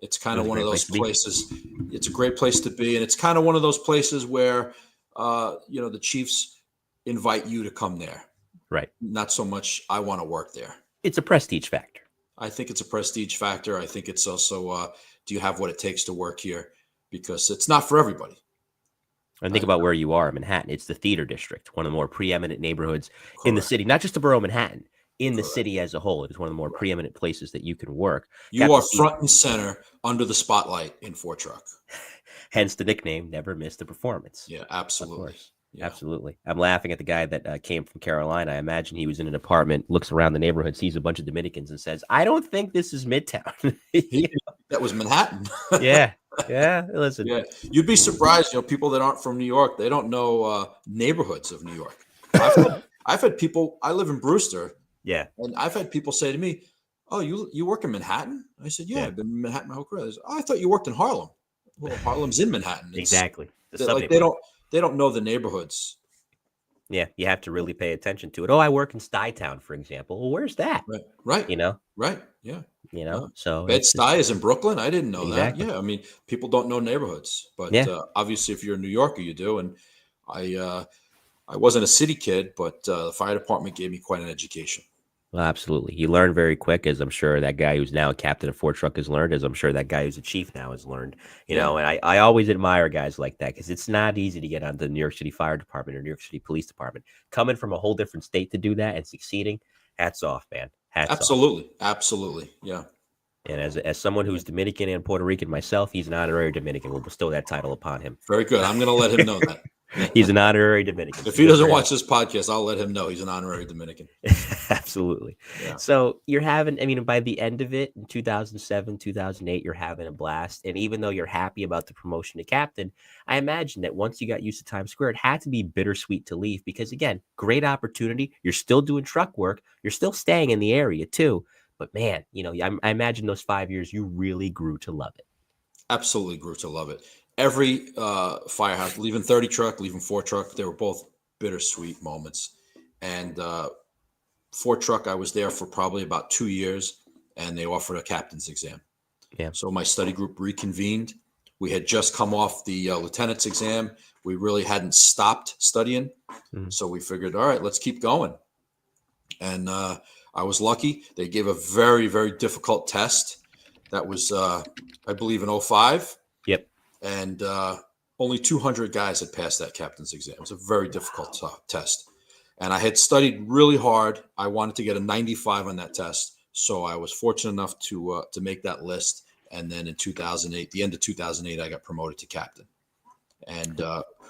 It's kind of one of those places. It's a great place to be, and it's kind of one of those places where the chiefs invite you to come there. Right. Not so much I want to work there. It's a prestige factor. I think it's a prestige factor. I think it's also, do you have what it takes to work here? Because it's not for everybody. And think about where you are in Manhattan. It's the theater district, one of the more preeminent neighborhoods in the city, not just the borough of Manhattan, in the city as a whole. It is one of the more preeminent places that you can work. You are front and center under the spotlight in Fort Truck. Hence the nickname, never miss the performance. Yeah, absolutely. Yeah. Absolutely. I'm laughing at the guy that came from Carolina. I imagine he was in an apartment, looks around the neighborhood, sees a bunch of Dominicans and says, I don't think this is Midtown. That was Manhattan. Yeah. Yeah. Listen. Yeah. You'd be surprised, people that aren't from New York, they don't know neighborhoods of New York. I've had people, I live in Brewster. Yeah. And I've had people say to me, oh, you work in Manhattan? I said, yeah. I've been in Manhattan my whole career. Said, oh, I thought you worked in Harlem. Well, Harlem's in Manhattan. Exactly. They don't know the neighborhoods. Yeah, you have to really pay attention to it. Oh, I work in Stuytown, for example. Well, where's that? Right. Right. Yeah. So Bed-Stuy is in Brooklyn. I didn't know that. Yeah. I mean, people don't know neighborhoods, but obviously if you're a New Yorker, you do. And I wasn't a city kid, but the fire department gave me quite an education. Well, absolutely. You learn very quick, as I'm sure that guy who's now a captain of Fort Truck has learned, as I'm sure that guy who's a chief now has learned, and I always admire guys like that because it's not easy to get onto the New York City Fire Department or New York City Police Department. Coming from a whole different state to do that and succeeding, hats off, man. Absolutely. Absolutely. Yeah. And as someone who's Dominican and Puerto Rican myself, he's an honorary Dominican. We'll bestow that title upon him. Very good. I'm going to let him know that. He's an honorary Dominican. If he doesn't watch this podcast, I'll let him know he's an honorary Dominican. Absolutely. Yeah. So you're having, by the end of it in 2007, 2008, you're having a blast. And even though you're happy about the promotion to captain, I imagine that once you got used to Times Square, it had to be bittersweet to leave because, again, great opportunity. You're still doing truck work. You're still staying in the area, too. But, man, I imagine those 5 years, you really grew to love it. Absolutely grew to love it. Every firehouse, leaving 30 truck, leaving Fort Truck, they were both bittersweet moments. And Fort Truck, I was there for probably about 2 years, and they offered a captain's exam. Yeah. So my study group reconvened. We had just come off the lieutenant's exam. We really hadn't stopped studying. So we figured, all right, let's keep going. And I was lucky. They gave a very, very difficult test. That was, I believe, in 05. Yep. And only 200 guys had passed that captain's exam. It was a very difficult test. And I had studied really hard. I wanted to get a 95 on that test. So I was fortunate enough to make that list. And then in 2008, the end of 2008, I got promoted to captain. And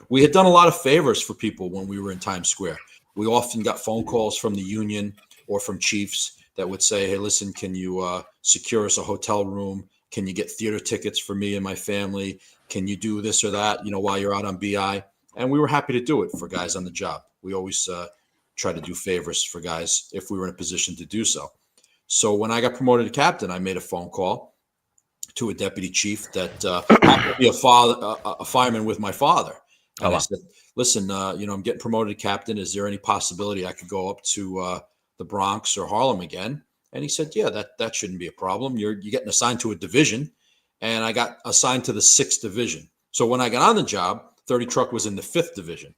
we had done a lot of favors for people when we were in Times Square. We often got phone calls from the union or from chiefs that would say, hey, listen, can you secure us a hotel room? Can you get theater tickets for me and my family? Can you do this or that, while you're out on BI? And we were happy to do it for guys on the job. We always try to do favors for guys if we were in a position to do so. So when I got promoted to captain, I made a phone call to a deputy chief that happened to be a fireman with my father. And I said, listen, I'm getting promoted to captain. Is there any possibility I could go up to the Bronx or Harlem again? And he said, yeah, that shouldn't be a problem. You're getting assigned to a division. And I got assigned to the 6th division. So when I got on the job, 30 truck was in the 5th division.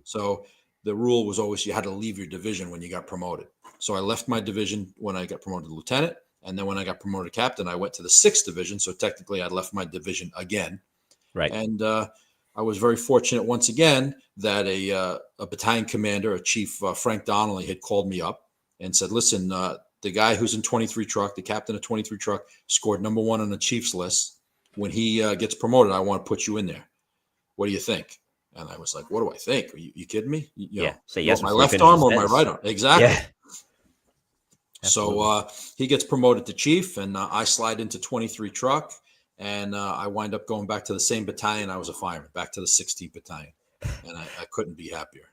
So the rule was always you had to leave your division when you got promoted. So I left my division when I got promoted to lieutenant. And then when I got promoted to captain, I went to the 6th division. So technically I left my division again. Right. And I was very fortunate once again that a battalion commander, a chief, Frank Donnelly, had called me up and said, listen, the guy who's in 23 truck, the captain of 23 truck, scored number 1 on the chief's list. When he gets promoted, I want to put you in there. What do you think? And I was like, what do I think? Are you kidding me? Say yes. My left arm or my right arm? Exactly. Yeah. So he gets promoted to chief, and I slide into 23 truck, and I wind up going back to the same battalion. I was a fireman, back to the 16th battalion, and I couldn't be happier.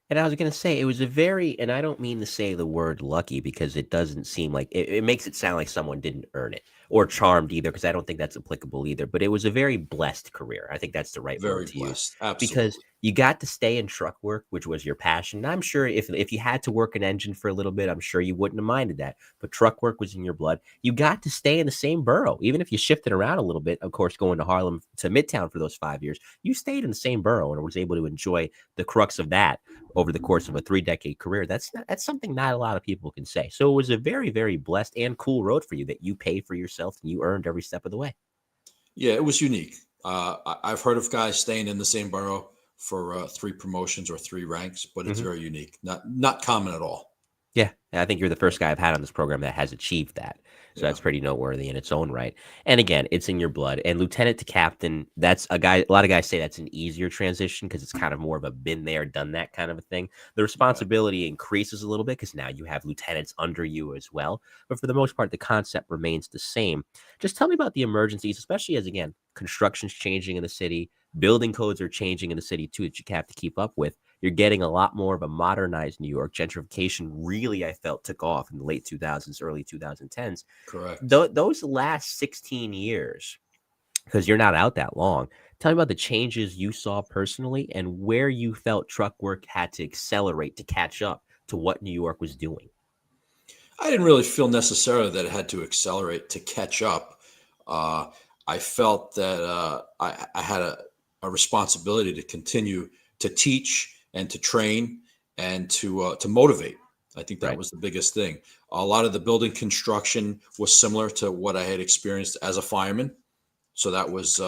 And I was going to say, it was a very, and I don't mean to say the word lucky because it doesn't seem like, it makes it sound like someone didn't earn it, or charmed either, because I don't think that's applicable either. But it was a very blessed career. I think that's the right word to use. Absolutely. Because you got to stay in truck work, which was your passion. And I'm sure if you had to work an engine for a little bit, I'm sure you wouldn't have minded that. But truck work was in your blood. You got to stay in the same borough, even if you shifted around a little bit. Of course, going to Harlem to Midtown for those 5 years, you stayed in the same borough and was able to enjoy the crux of that over the course of a 3-decade career. That's something not a lot of people can say. So it was a very, very blessed and cool road for you that you paid for yourself and you earned every step of the way. Yeah, it was unique. I've heard of guys staying in the same borough for 3 promotions or 3 ranks, but it's very unique. Not common at all. Yeah, I think you're the first guy I've had on this program that has achieved that. So that's pretty noteworthy in its own right. And again, it's in your blood. And lieutenant to captain, that's a lot of guys say that's an easier transition because it's kind of more of a been there, done that kind of a thing. The responsibility increases a little bit because now you have lieutenants under you as well. But for the most part, the concept remains the same. Just tell me about the emergencies, especially as, again, construction's changing in the city. Building codes are changing in the city, too, that you have to keep up with. You're getting a lot more of a modernized New York. Gentrification really, I felt, took off in the late 2000s, early 2010s. Correct. Those last 16 years, because you're not out that long, tell me about the changes you saw personally and where you felt truck work had to accelerate to catch up to what New York was doing. I didn't really feel necessarily that it had to accelerate to catch up. I felt that I had a responsibility to continue to teach and to train and to motivate. I think that was the biggest thing. A lot of the building construction was similar to what I had experienced as a fireman, so that was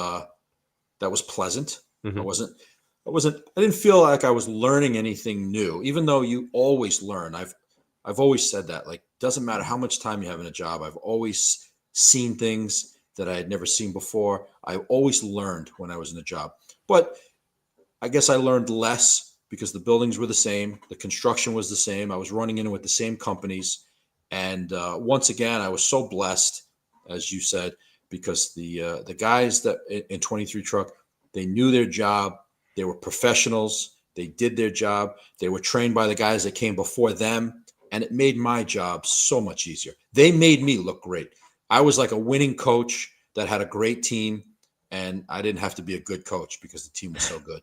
pleasant. I didn't feel like I was learning anything new, even though you always learn. I've always said that, like, doesn't matter how much time you have in a job. I've always seen things that I had never seen before. I always learned when I was in a job, but I guess I learned less because the buildings were the same. The construction was the same. I was running in with the same companies. And once again, I was so blessed, as you said, because the guys that in 23 truck, they knew their job. They were professionals. They did their job. They were trained by the guys that came before them. And it made my job so much easier. They made me look great. I was like a winning coach that had a great team. And I didn't have to be a good coach because the team was so good.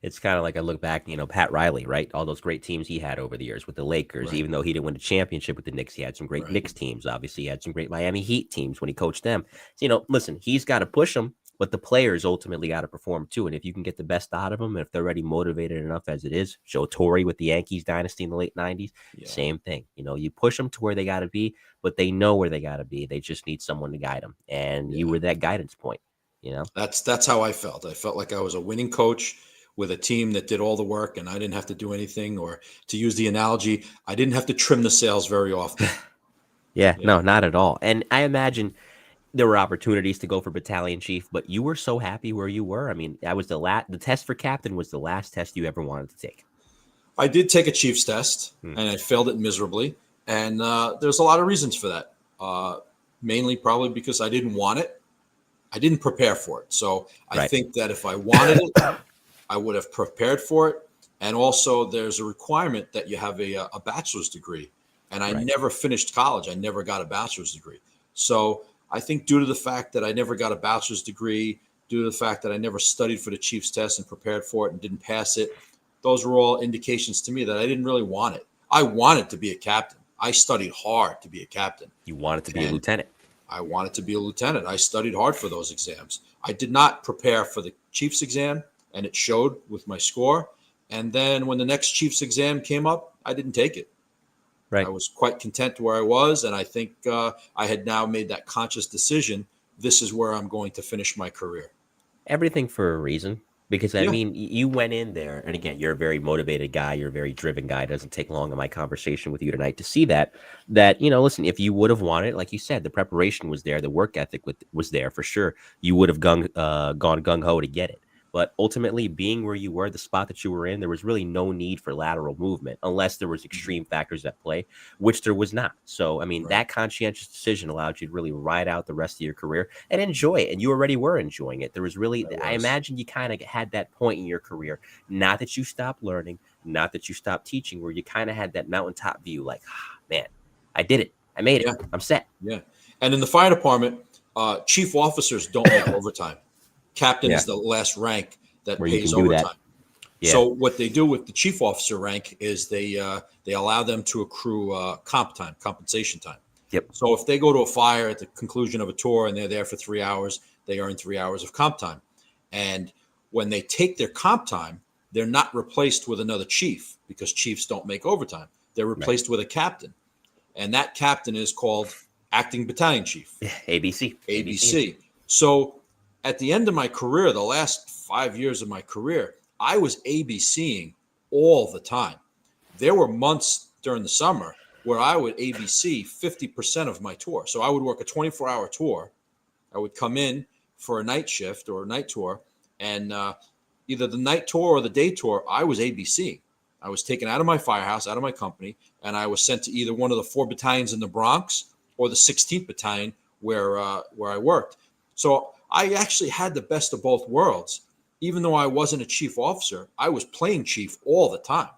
It's kind of like I look back, Pat Riley, right? All those great teams he had over the years with the Lakers, even though he didn't win a championship with the Knicks, he had some great Knicks teams. Obviously, he had some great Miami Heat teams when he coached them. So, listen, he's got to push them but the players ultimately got to perform too. And if you can get the best out of them, and if they're already motivated enough as it is, Joe Torre with the Yankees dynasty in the late 90s, Yeah. same thing. You push them to where they got to be, but they know where they got to be. They just need someone to guide them. And you were that guidance point, That's how I felt. I felt like I was a winning coach with a team that did all the work and I didn't have to do anything, or to use the analogy, I didn't have to trim the sails very often. Yeah, Yeah. no, not at all. And I imagine there were opportunities to go for battalion chief, but you were so happy where you were. I mean, that was the test for captain was the last test you ever wanted to take. I did take a Chiefs test Hmm. and I failed it miserably. And there's a lot of reasons for that. Mainly probably because I didn't want it. I didn't prepare for it. So I Right. think that if I wanted it, I would have prepared for it. And also, there's a requirement that you have a bachelor's degree. And I Right. never finished college. I never got a bachelor's degree. So I think due to the fact that I never got a bachelor's degree, due to the fact that I never studied for the Chiefs test and prepared for it and didn't pass it, those were all indications to me that I didn't really want it. I wanted to be a captain. I studied hard to be a captain. You wanted to be a And lieutenant. I wanted to be a lieutenant. I studied hard for those exams. I did not prepare for the Chiefs exam, and it showed with my score. And then when the next Chiefs exam came up, I didn't take it. Right. I was quite content where I was, and I think I had now made that conscious decision. This is where I'm going to finish my career. Everything for a reason. Because I Yeah. mean, you went in there, and again, you're a very motivated guy. You're a very driven guy. It doesn't take long in my conversation with you tonight to see that. Listen, if you would have wanted, like you said, the preparation was there, the work ethic was there for sure. You would have gone gung ho to get it. But ultimately, being where you were, the spot that you were in, there was really no need for lateral movement unless there was extreme factors at play, which there was not. So, I mean, Right. that conscientious decision allowed you to really ride out the rest of your career and enjoy it. And you already were enjoying it. There was really, I imagine you kind of had that point in your career, not that you stopped learning, not that you stopped teaching, where you kind of had that mountaintop view, like, man, I did it. I made it. Yeah. I'm set. Yeah. And in the fire department, chief officers don't make overtime. Captain is the last rank that Where you pays can do that. overtime. Yeah. So what they do with the chief officer rank is they allow them to accrue compensation time. Yep. So if they go to a fire at the conclusion of a tour and they're there for 3 hours, they earn 3 hours of comp time. And when they take their comp time, they're not replaced with another chief because chiefs don't make overtime. They're replaced with a captain. And that captain is called acting battalion chief. ABC. ABC. So at the end of my career, the last 5 years of my career, I was ABCing all the time. There were months during the summer where I would ABC 50% of my tour. So I would work a 24-hour tour. I would come in for a night shift or a night tour, and either the night tour or the day tour, I was ABCing. I was taken out of my firehouse, out of my company, and I was sent to either one of the 4 battalions in the Bronx or the 16th Battalion where I worked. So I actually had the best of both worlds. Even though I wasn't a chief officer, I was playing chief all the time.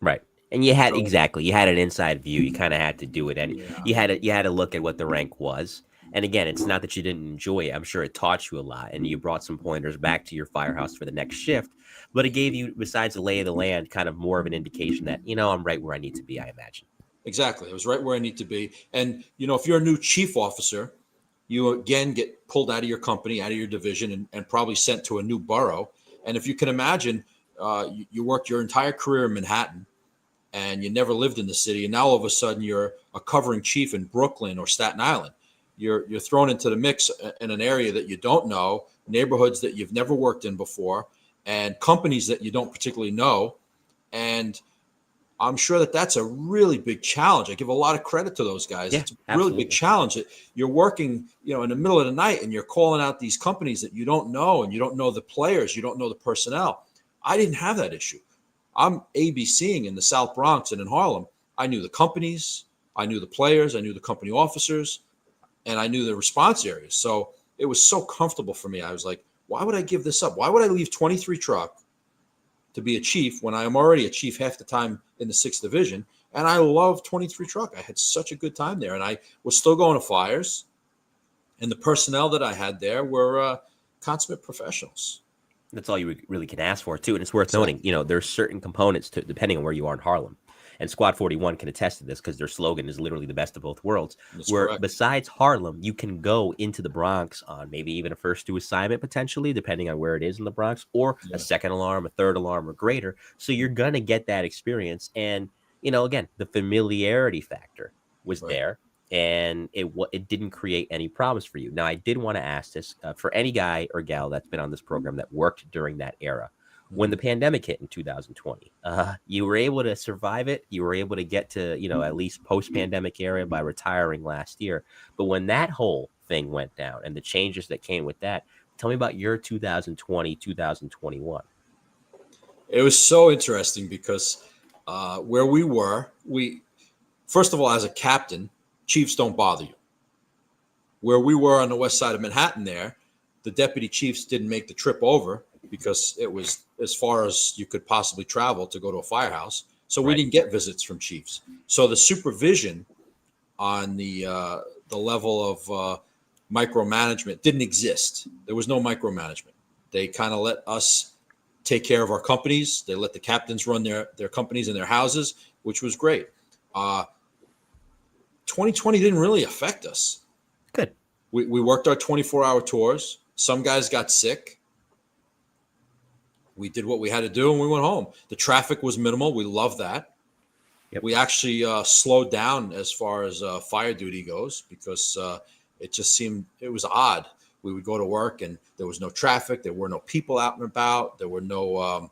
Right. And you had you had an inside view. You kind of had to do it, and you had to look at what the rank was. And again, it's not that you didn't enjoy it. I'm sure it taught you a lot, and you brought some pointers back to your firehouse for the next shift. But it gave you, besides the lay of the land, kind of more of an indication that I'm right where I need to be. I imagine. Exactly. I was right where I need to be. And if you're a new chief officer, you again get pulled out of your company, out of your division, and probably sent to a new borough. And if you can imagine, you worked your entire career in Manhattan and you never lived in the city. And now all of a sudden you're a covering chief in Brooklyn or Staten Island. You're thrown into the mix in an area that you don't know, neighborhoods that you've never worked in before, and companies that you don't particularly know. And I'm sure that that's a really big challenge. I give a lot of credit to those guys. Yeah, it's a absolutely. really big challenge. You're working, in the middle of the night and you're calling out these companies that you don't know, and you don't know the players, you don't know the personnel. I didn't have that issue. I'm ABCing in the South Bronx and in Harlem. I knew the companies, I knew the players, I knew the company officers, and I knew the response areas. So it was so comfortable for me. I was like, why would I give this up? Why would I leave 23 truck to be a chief when I am already a chief half the time in the 6th Division? And I love 23 truck. I had such a good time there, and I was still going to fires. And the personnel that I had there were consummate professionals. That's all you really can ask for, too. And it's worth noting, there's certain components to, depending on where you are in Harlem. and Squad 41 can attest to this because their slogan is literally the best of both worlds. That's Where correct. besides Harlem, you can go into the Bronx on maybe even a first due assignment potentially, depending on where it is in the Bronx, or a Yeah. second alarm, a third alarm, or greater. So you're gonna get that experience, and again, the familiarity factor was Right. there, and it didn't create any problems for you. Now, I did want to ask this for any guy or gal that's been on this program that worked during that era. When the Mhm. pandemic hit in 2020, you were able to survive it. You were able to get to, at least post-pandemic era by retiring last year. But when that whole thing went down and the changes that came with that, tell me about your 2020, 2021. It was so interesting because where we first of all, as a captain, chiefs don't bother you. Where we were on the west side of Manhattan, there, the deputy chiefs didn't make the trip over because it was as far as you could possibly travel to go to a firehouse. So we Right. didn't get visits from chiefs. So the supervision on the level of micromanagement didn't exist. There was no micromanagement. They kind of let us take care of our companies. They let the captains run their companies and their houses, which was great. Uh, 2020 didn't really affect us. Good. We worked our 24-hour tours. Some guys got sick. We did what we had to do and we went home. The traffic was minimal. We love that. Yep. We actually slowed down as far as fire duty goes because it just seemed it was odd. We would go to work and there was no traffic. There were no people out and about. There were no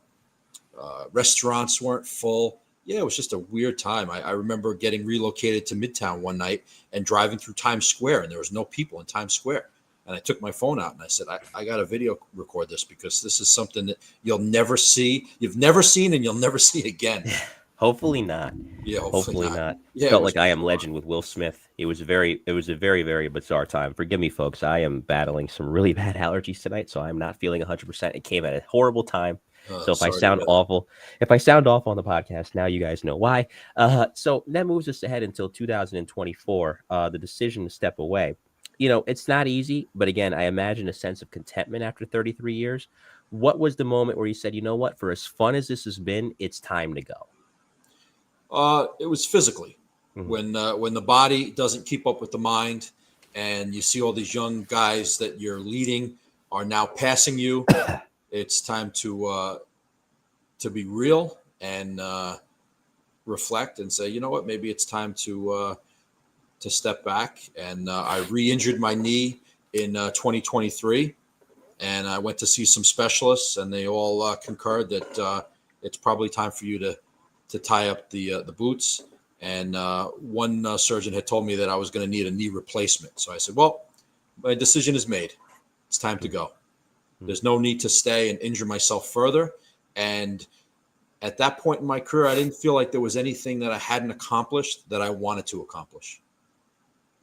restaurants weren't full. Yeah, it was just a weird time. I remember getting relocated to Midtown one night and driving through Times Square, and there was no people in Times Square. And I took my phone out and I said, I got to video record this because this is something that you'll never see. You've never seen and you'll never see again. Hopefully not. Yeah, Hopefully not. Yeah, it Felt was like I Am Legend with Will Smith. It was a very, very bizarre time. Forgive me, folks. I am battling some really bad allergies tonight, so I'm not feeling 100%. It came at a horrible time. So if I sorry to sound hear that. awful, if I sound off on the podcast, now you guys know why. So that moves us ahead until 2024, the decision to step away. It's not easy, but again, I imagine a sense of contentment after 33 years. What was the moment where you said, you know what, for as fun as this has been, it's time to go? It was physically Mhm. when the body doesn't keep up with the mind, and you see all these young guys that you're leading are now passing you. It's time to be real and reflect and say, you know what, maybe it's time to step back. And I re-injured my knee in 2023, and I went to see some specialists, and they all concurred that it's probably time for you to tie up the boots. And one surgeon had told me that I was going to need a knee replacement. So I said, well, my decision is made. It's time to go. There's no need to stay and injure myself further. And at that point in my career, I didn't feel like there was anything that I hadn't accomplished that I wanted to accomplish.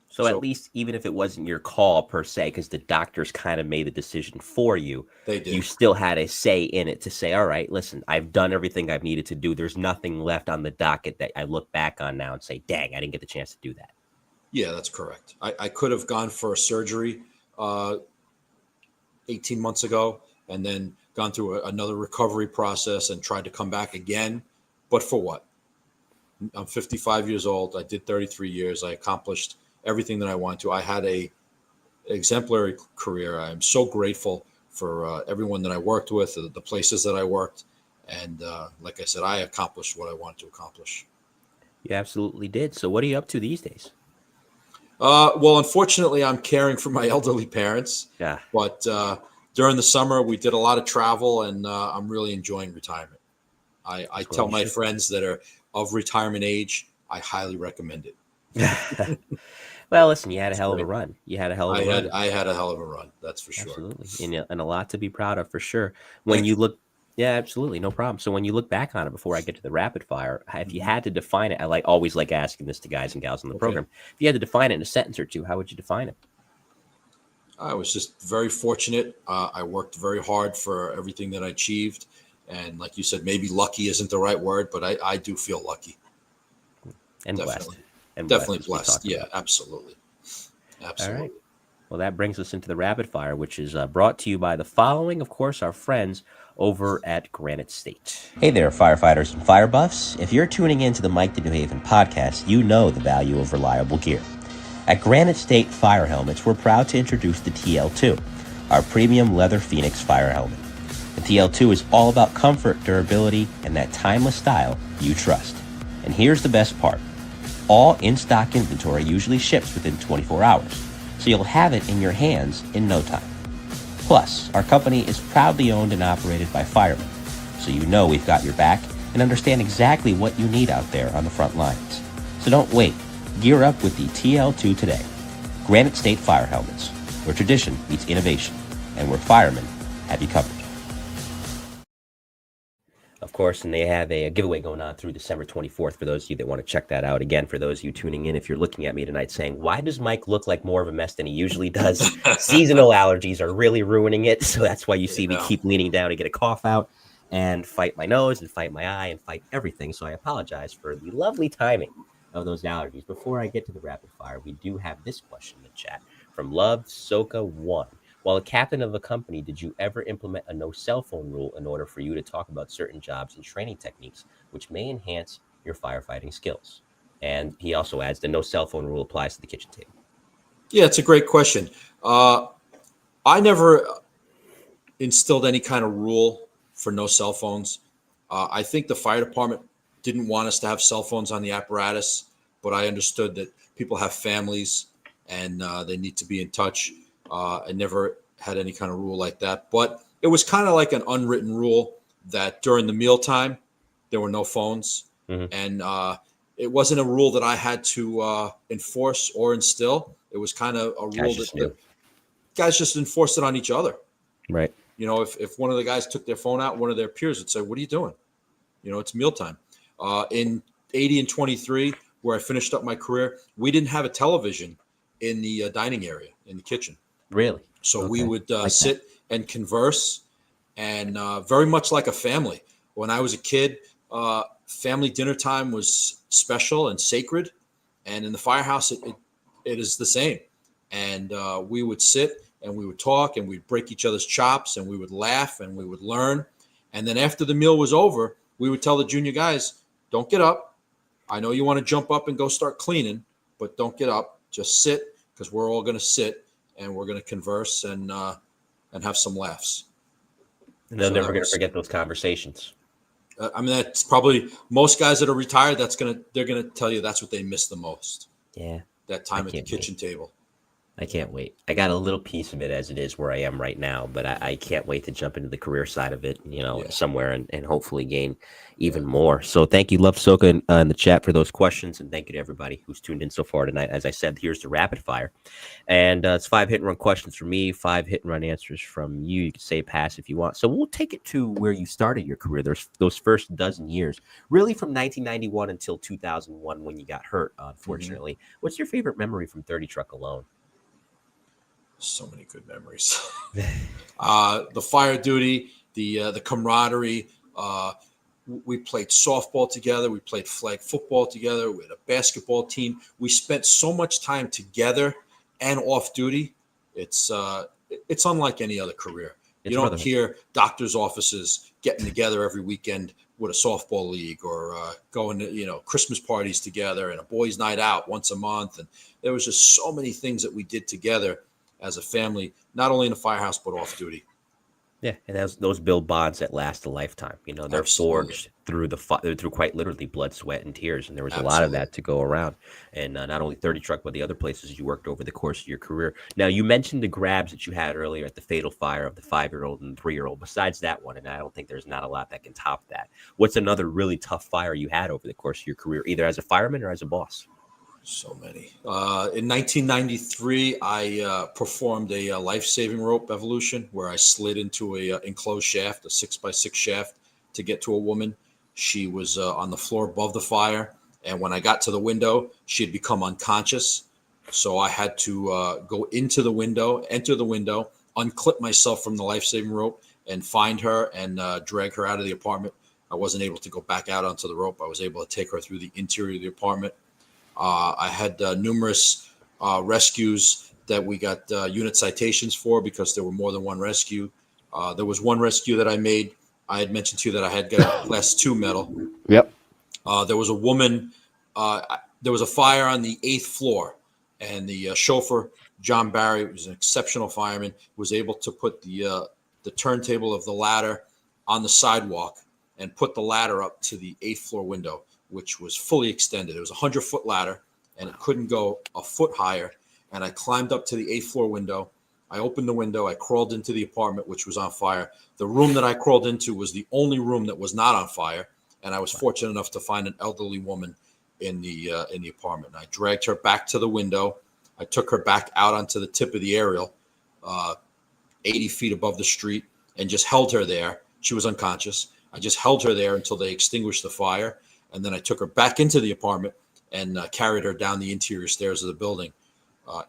So at least, even if it wasn't your call per se, because the doctors kind of made the decision for you, They did. you still had a say in it to say, all right, listen, I've done everything I've needed to do. There's nothing left on the docket that I look back on now and say, dang, I didn't get the chance to do that. Yeah, that's correct. I could have gone for a surgery 18 months ago and then gone through another recovery process and tried to come back again. But for what? I'm 55 years old. I did 33 years. I accomplished everything that I wanted to. I had a exemplary career. I'm so grateful for everyone that I worked with, the places that I worked. And like I said, I accomplished what I wanted to accomplish. You absolutely did. So what are you up to these days? Well, unfortunately, I'm caring for my elderly parents. Yeah. But during the summer, we did a lot of travel, and I'm really enjoying retirement. I tell my friends that are of retirement age, I highly recommend it. Well, listen, you had a hell of a run. You had a hell of a run. I had a hell of a run. That's for sure. Absolutely. And a lot to be proud of for sure. When Thank you look, yeah, absolutely. No problem. So when you look back on it, before I get to the rapid fire, if you had to define it, I always like asking this to guys and gals on the program. If you had to define it in a sentence or two, how would you define it? I was just very fortunate. I worked very hard for everything that I achieved. And like you said, maybe lucky isn't the right word, but I do feel lucky. And definitely. blessed. And definitely blessed. Yeah, absolutely. Absolutely. All right. Well, that brings us into the rapid fire, which is brought to you by the following, of course, our friends over at Granite State. Hey there, firefighters and fire buffs. If you're tuning in to the Mike the New Haven podcast, you know the value of reliable gear. At Granite State Fire Helmets, we're proud to introduce the TL2, our premium leather Phoenix fire helmet. The TL2 is all about comfort, durability, and that timeless style you trust. And here's the best part. All in-stock inventory usually ships within 24 hours, so you'll have it in your hands in no time. Plus, our company is proudly owned and operated by firemen, so you know we've got your back and understand exactly what you need out there on the front lines. So don't wait. Gear up with the TL2 today. Granite State Fire Helmets, where tradition meets innovation, and where firemen have you covered. Of course, and they have a giveaway going on through December 24th for those of you that want to check that out. Again, for those of you tuning in, if you're looking at me tonight saying, why does Mike look like more of a mess than he usually does? Seasonal allergies are really ruining it. So that's why you see me keep leaning down to get a cough out and fight my nose and fight my eye and fight everything. So I apologize for the lovely timing of those allergies. Before I get to the rapid fire, we do have this question in the chat from Love Soka 1. While a captain of a company, did you ever implement a no cell phone rule in order for you to talk about certain jobs and training techniques which may enhance your firefighting skills? And he also adds the no cell phone rule applies to the kitchen table. Yeah, it's a great question. I never instilled any kind of rule for no cell phones. I think the fire department didn't want us to have cell phones on the apparatus, but I understood that people have families and they need to be in touch. I never had any kind of rule like that, but it was kind of like an unwritten rule that during the mealtime, there were no phones. Mm-hmm. And it wasn't a rule that I had to enforce or instill. It was kind of a rule that the guys just enforced it on each other. Right. You know, if one of the guys took their phone out, one of their peers would say, what are you doing? You know, it's mealtime. In 80 and 23, where I finished up my career, we didn't have a television in the dining area, in the kitchen. Really? So we would sit and converse, and very much like a family. When I was a kid, family dinner time was special and sacred. And in the firehouse, it is the same. And we would sit and we would talk and we'd break each other's chops and we would laugh and we would learn. And then after the meal was over, we would tell the junior guys, don't get up. I know you want to jump up and go start cleaning, but don't get up. Just sit, because we're all going to sit and we're going to converse and have some laughs. And they're never going to forget those conversations. I mean, that's probably most guys that are retired. They're going to tell you that's what they miss the most. Yeah. That time at the kitchen table. I can't wait. I got a little piece of it as it is where I am right now, but I can't wait to jump into the career side of it, somewhere and hopefully gain even more. So thank you, Love Soka, in the chat for those questions. And thank you to everybody who's tuned in so far tonight. As I said, here's the rapid fire. And it's 5 hit and run questions from me, 5 hit and run answers from you. You can say pass if you want. So we'll take it to where you started your career. There's those first dozen years, really from 1991 until 2001 when you got hurt, unfortunately. Mm-hmm. What's your favorite memory from 30 Truck alone? So many good memories. The fire duty, the camaraderie. We played softball together. We played flag football together. We had a basketball team. We spent so much time together and off duty. It's unlike any other career. You don't hear doctors' offices getting together every weekend with a softball league or going to Christmas parties together and a boys' night out once a month. And there was just so many things that we did together as a family, not only in the firehouse, but off duty. Yeah, and those build bonds that last a lifetime. They're Absolutely. Forged through quite literally blood, sweat, and tears. And there was Absolutely. A lot of that to go around. And not only 30 Truck, but the other places you worked over the course of your career. Now, you mentioned the grabs that you had earlier at the fatal fire of the 5-year-old and the 3-year-old. Besides that one, and I don't think there's not a lot that can top that. What's another really tough fire you had over the course of your career, either as a fireman or as a boss? So many. In 1993, I performed a life-saving rope evolution where I slid into a enclosed shaft, a 6x6 shaft, to get to a woman. She was on the floor above the fire, and when I got to the window, she had become unconscious. So I had to go into the window, enter the window, unclip myself from the life-saving rope, and find her and drag her out of the apartment. I wasn't able to go back out onto the rope. I was able to take her through the interior of the apartment. I had numerous rescues that we got unit citations for because there were more than one rescue. There was one rescue that I made I had mentioned to you that I had got a class 2 medal. Yep. There was a woman. There was a fire on the 8th floor, and the chauffeur, John Barry, was an exceptional fireman, was able to put the turntable of the ladder on the sidewalk and put the ladder up to the 8th floor window, which was fully extended. It was a 100-foot ladder, and it couldn't go a foot higher. And I climbed up to the 8th floor window. I opened the window. I crawled into the apartment, which was on fire. The room that I crawled into was the only room that was not on fire, and I was fortunate enough to find an elderly woman in the apartment. I dragged her back to the window. I took her back out onto the tip of the aerial, 80 feet above the street, and just held her there. She was unconscious. I just held her there until they extinguished the fire, and then I took her back into the apartment and carried her down the interior stairs of the building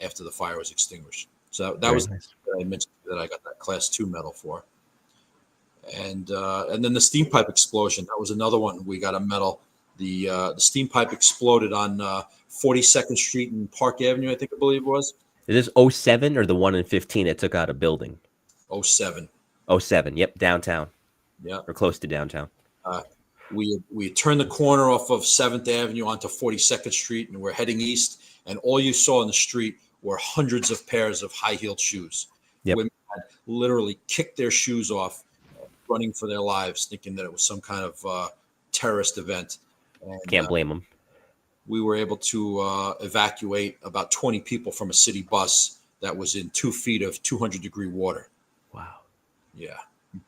after the fire was extinguished. So that was nice. I mentioned that I got that class 2 medal for. And then the steam pipe explosion. That was another one we got a medal. The steam pipe exploded on 42nd Street and Park Avenue, I believe it was. Is this 07 or the one in 15 that took out a building? 07. 07. Yep, downtown. Yeah. Or close to downtown. We turned the corner off of 7th Avenue onto 42nd Street, and we're heading east. And all you saw in the street were hundreds of pairs of high-heeled shoes. Yep. Women had literally kicked their shoes off, running for their lives, thinking that it was some kind of terrorist event. And, Can't blame them. We were able to evacuate about 20 people from a city bus that was in 2 feet of 200-degree water. Wow. Yeah.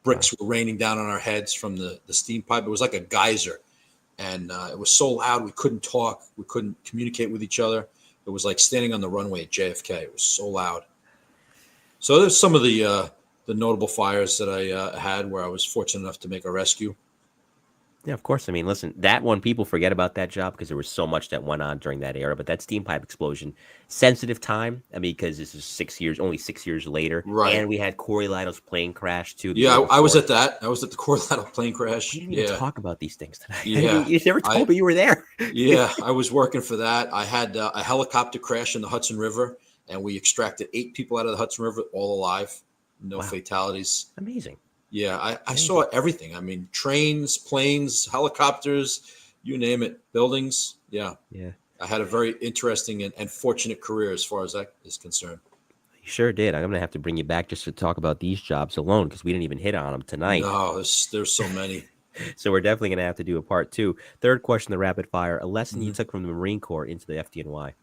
Bricks were raining down on our heads from the steam pipe. It was like a geyser. And it was so loud we couldn't talk. We couldn't communicate with each other. It was like standing on the runway at JFK. It was so loud. So there's some of the notable fires that I had where I was fortunate enough to make a rescue. Yeah, of course. I mean, listen, that one, people forget about that job because there was so much that went on during that era. But that steam pipe explosion, sensitive time. I mean, because this is only 6 years later. Right. And we had Corey Lidle's plane crash, too. Yeah, I was at that. I was at the Corey Lidle plane crash. We didn't even talk about these things tonight. Yeah. You never told me you were there. Yeah, I was working for that. I had a helicopter crash in the Hudson River, and we extracted 8 people out of the Hudson River, all alive. No fatalities. Amazing. Yeah, I saw everything. I mean, trains, planes, helicopters, you name it, buildings. Yeah. Yeah. I had a very interesting and fortunate career as far as that is concerned. You sure did. I'm going to have to bring you back just to talk about these jobs alone because we didn't even hit on them tonight. No, there's so many. So we're definitely going to have to do a part 2. Third question, the rapid fire. A lesson you took from the Marine Corps into the FDNY.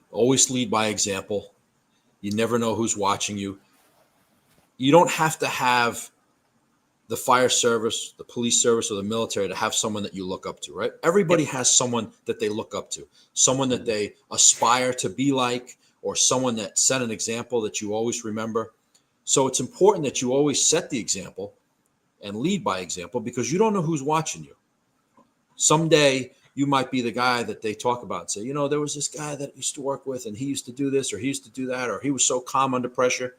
Always lead by example. You never know who's watching you. You don't have to have the fire service, the police service, or the military to have someone that you look up to, right? Everybody has someone that they look up to, someone that they aspire to be like, or someone that set an example that you always remember. So it's important that you always set the example and lead by example because you don't know who's watching you. Someday you might be the guy that they talk about and say, you know, there was this guy that I used to work with and he used to do this or he used to do that or he was so calm under pressure.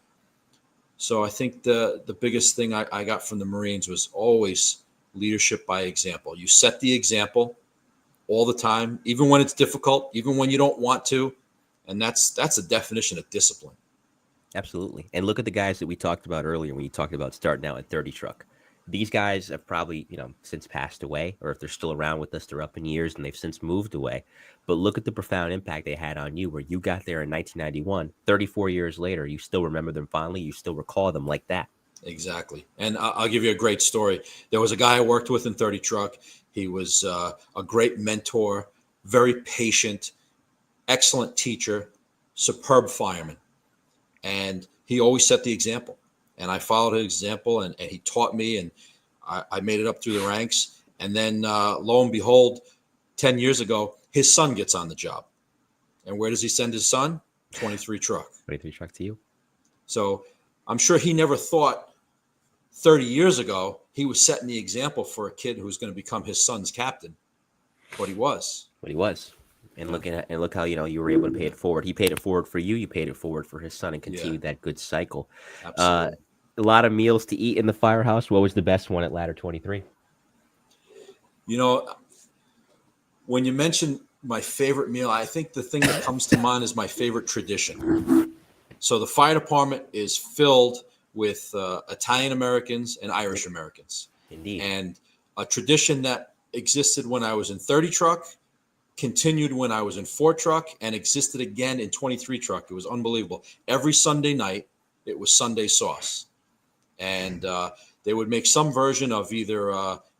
So I think the biggest thing I got from the Marines was always leadership by example. You set the example all the time, even when it's difficult, even when you don't want to. And that's a definition of discipline. Absolutely. And look at the guys that we talked about earlier when you talked about starting out at 30 truck. These guys have probably, since passed away, or if they're still around with us, they're up in years and they've since moved away. But look at the profound impact they had on you where you got there in 1991, 34 years later, you still remember them fondly. You still recall them like that. Exactly. And I'll give you a great story. There was a guy I worked with in 30 truck. He was a great mentor, very patient, excellent teacher, superb fireman. And he always set the example. And I followed his example, and he taught me, and I made it up through the ranks. And then, lo and behold, 10 years ago, his son gets on the job. And where does he send his son? 23 truck. 23 truck to you. So I'm sure he never thought 30 years ago he was setting the example for a kid who was going to become his son's captain. But he was. And look how you were able to pay it forward. He paid it forward for you. You paid it forward for his son and continued that good cycle. Absolutely. A lot of meals to eat in the firehouse. What was the best one at Ladder 23? When you mention my favorite meal, I think the thing that comes to mind is my favorite tradition. So the fire department is filled with Italian Americans and Irish Americans. Indeed. And a tradition that existed when I was in 30 truck, continued when I was in 4 truck, and existed again in 23 truck. It was unbelievable. Every Sunday night, it was Sunday sauce. And they would make some version of either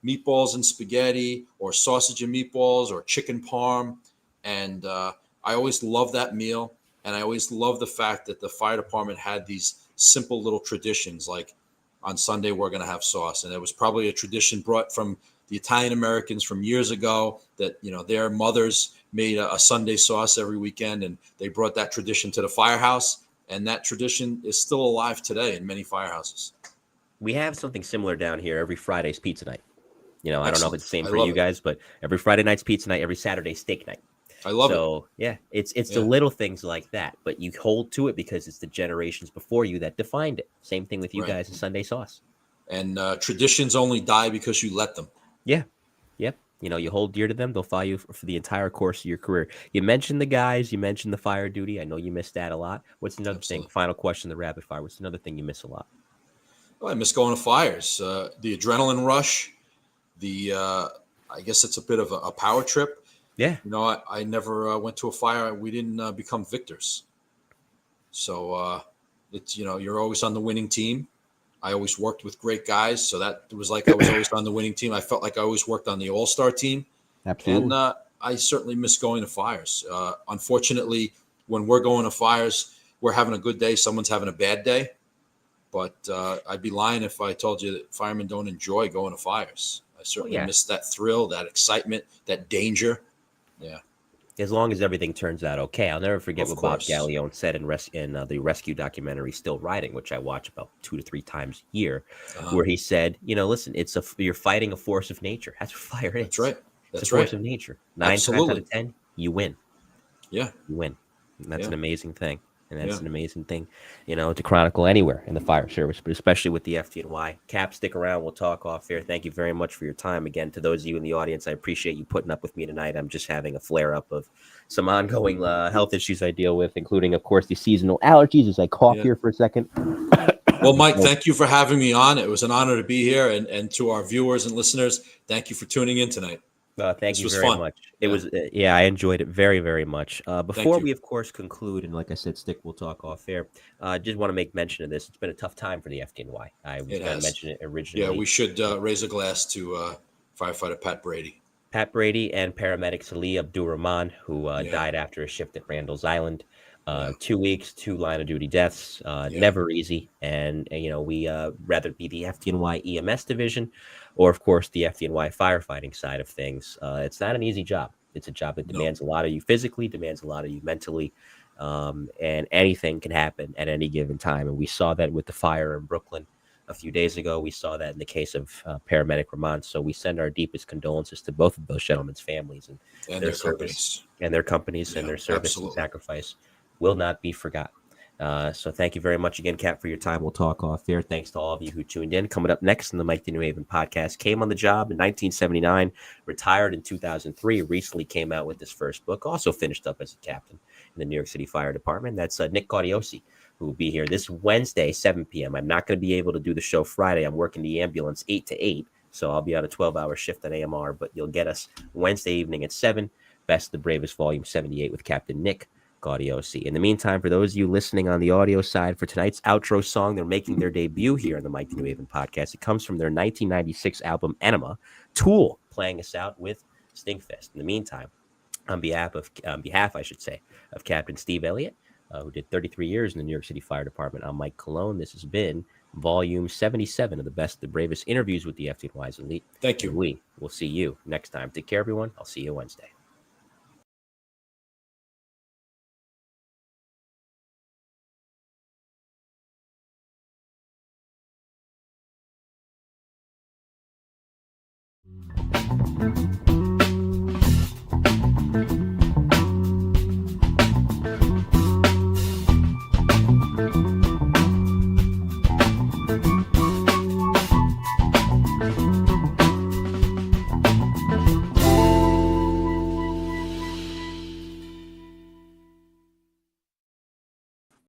meatballs and spaghetti or sausage and meatballs or chicken parm. And I always loved that meal. And I always loved the fact that the fire department had these simple little traditions, like on Sunday, we're going to have sauce. And it was probably a tradition brought from the Italian Americans from years ago that, their mothers made a Sunday sauce every weekend, and they brought that tradition to the firehouse. And that tradition is still alive today in many firehouses. We have something similar down here every Friday's pizza night. I don't know if Excellent. it's the same I for love you it. guys, but every Friday night's pizza night, every Saturday steak night. I love it. So yeah, it's the little things like that, but you hold to it because it's the generations before you that defined it. Same thing with you Right. guys and Sunday sauce. And traditions only die because you let them. Yeah. Yep. You hold dear to them. They'll follow you for the entire course of your career. You mentioned the guys. You mentioned the fire duty. I know you miss that a lot. What's another Absolutely. thing? Final question, the rapid fire. What's another thing you miss a lot? Well, I miss going to fires. The adrenaline rush. I guess it's a bit of a power trip. Yeah. I never went to a fire. We didn't become victors. So it's, you're always on the winning team. I always worked with great guys. So that was like I was always on the winning team. I felt like I always worked on the all-star team. Absolutely. And I certainly miss going to fires. Unfortunately, when we're going to fires, we're having a good day. Someone's having a bad day. But I'd be lying if I told you that firemen don't enjoy going to fires. I certainly miss that thrill, that excitement, that danger. Yeah. As long as everything turns out okay. I'll never forget what Bob course. Gallione said in the rescue documentary Still Riding, which I watch about 2 to 3 times a year, where he said, listen, you're fighting a force of nature. That's what fire is. That's right. It's a force of nature. 9 times out of 10, you win. Yeah. You win. And that's an amazing thing. And that's an amazing thing, to chronicle anywhere in the fire service, but especially with the FDNY. Cap, stick around. We'll talk off air. Thank you very much for your time. Again, to those of you in the audience, I appreciate you putting up with me tonight. I'm just having a flare-up of some ongoing health issues I deal with, including, of course, the seasonal allergies as I cough here for a second. Well, Mike, thank you for having me on. It was an honor to be here. And to our viewers and listeners, thank you for tuning in tonight. Thank you very much. It was, I enjoyed it very, very much. Before we, of course, conclude, and like I said, Stick, we'll talk off air. Just want to make mention of this. It's been a tough time for the FDNY. I was going to mention it originally. Yeah, we should raise a glass to firefighter Pat Brady. Pat Brady and paramedic Salih Abdurrahman, who died after a shift at Randall's Island. 2 weeks, 2 line of duty deaths. Never easy. And we rather be the FDNY EMS division, or of course the FDNY firefighting side of things. It's not an easy job. It's a job that demands a lot of you physically, demands a lot of you mentally, and anything can happen at any given time. And we saw that with the fire in Brooklyn a few days ago. We saw that in the case of paramedic Rahman. So we send our deepest condolences to both of those gentlemen's families and their service and their companies and their service and sacrifice will not be forgotten. So thank you very much again, Cap, for your time. We'll talk off air. Thanks to all of you who tuned in. Coming up next in the Mike the New Haven podcast, came on the job in 1979, retired in 2003, recently came out with his first book, also finished up as a captain in the New York City Fire Department. That's Nick Gaudiosi, who will be here this Wednesday, 7 p.m. I'm not going to be able to do the show Friday. I'm working the ambulance 8 to 8, so I'll be on a 12-hour shift at AMR, but you'll get us Wednesday evening at 7, Best of the Bravest, Volume 78 with Captain Nick Gaudiosi. In the meantime, for those of you listening on the audio side, for tonight's outro song, they're making their debut here on the Mike the New Haven podcast. It comes from their 1996 album Enema, Tool playing us out with Stinkfest. In the meantime, on behalf, I should say, of Captain Steve Elliott, who did 33 years in the New York City Fire Department, I'm Mike Colón. This has been Volume 77 of the Best, the Bravest interviews with the FDNY's elite. Thank you. And we will see you next time. Take care, everyone. I'll see you Wednesday. Thank you.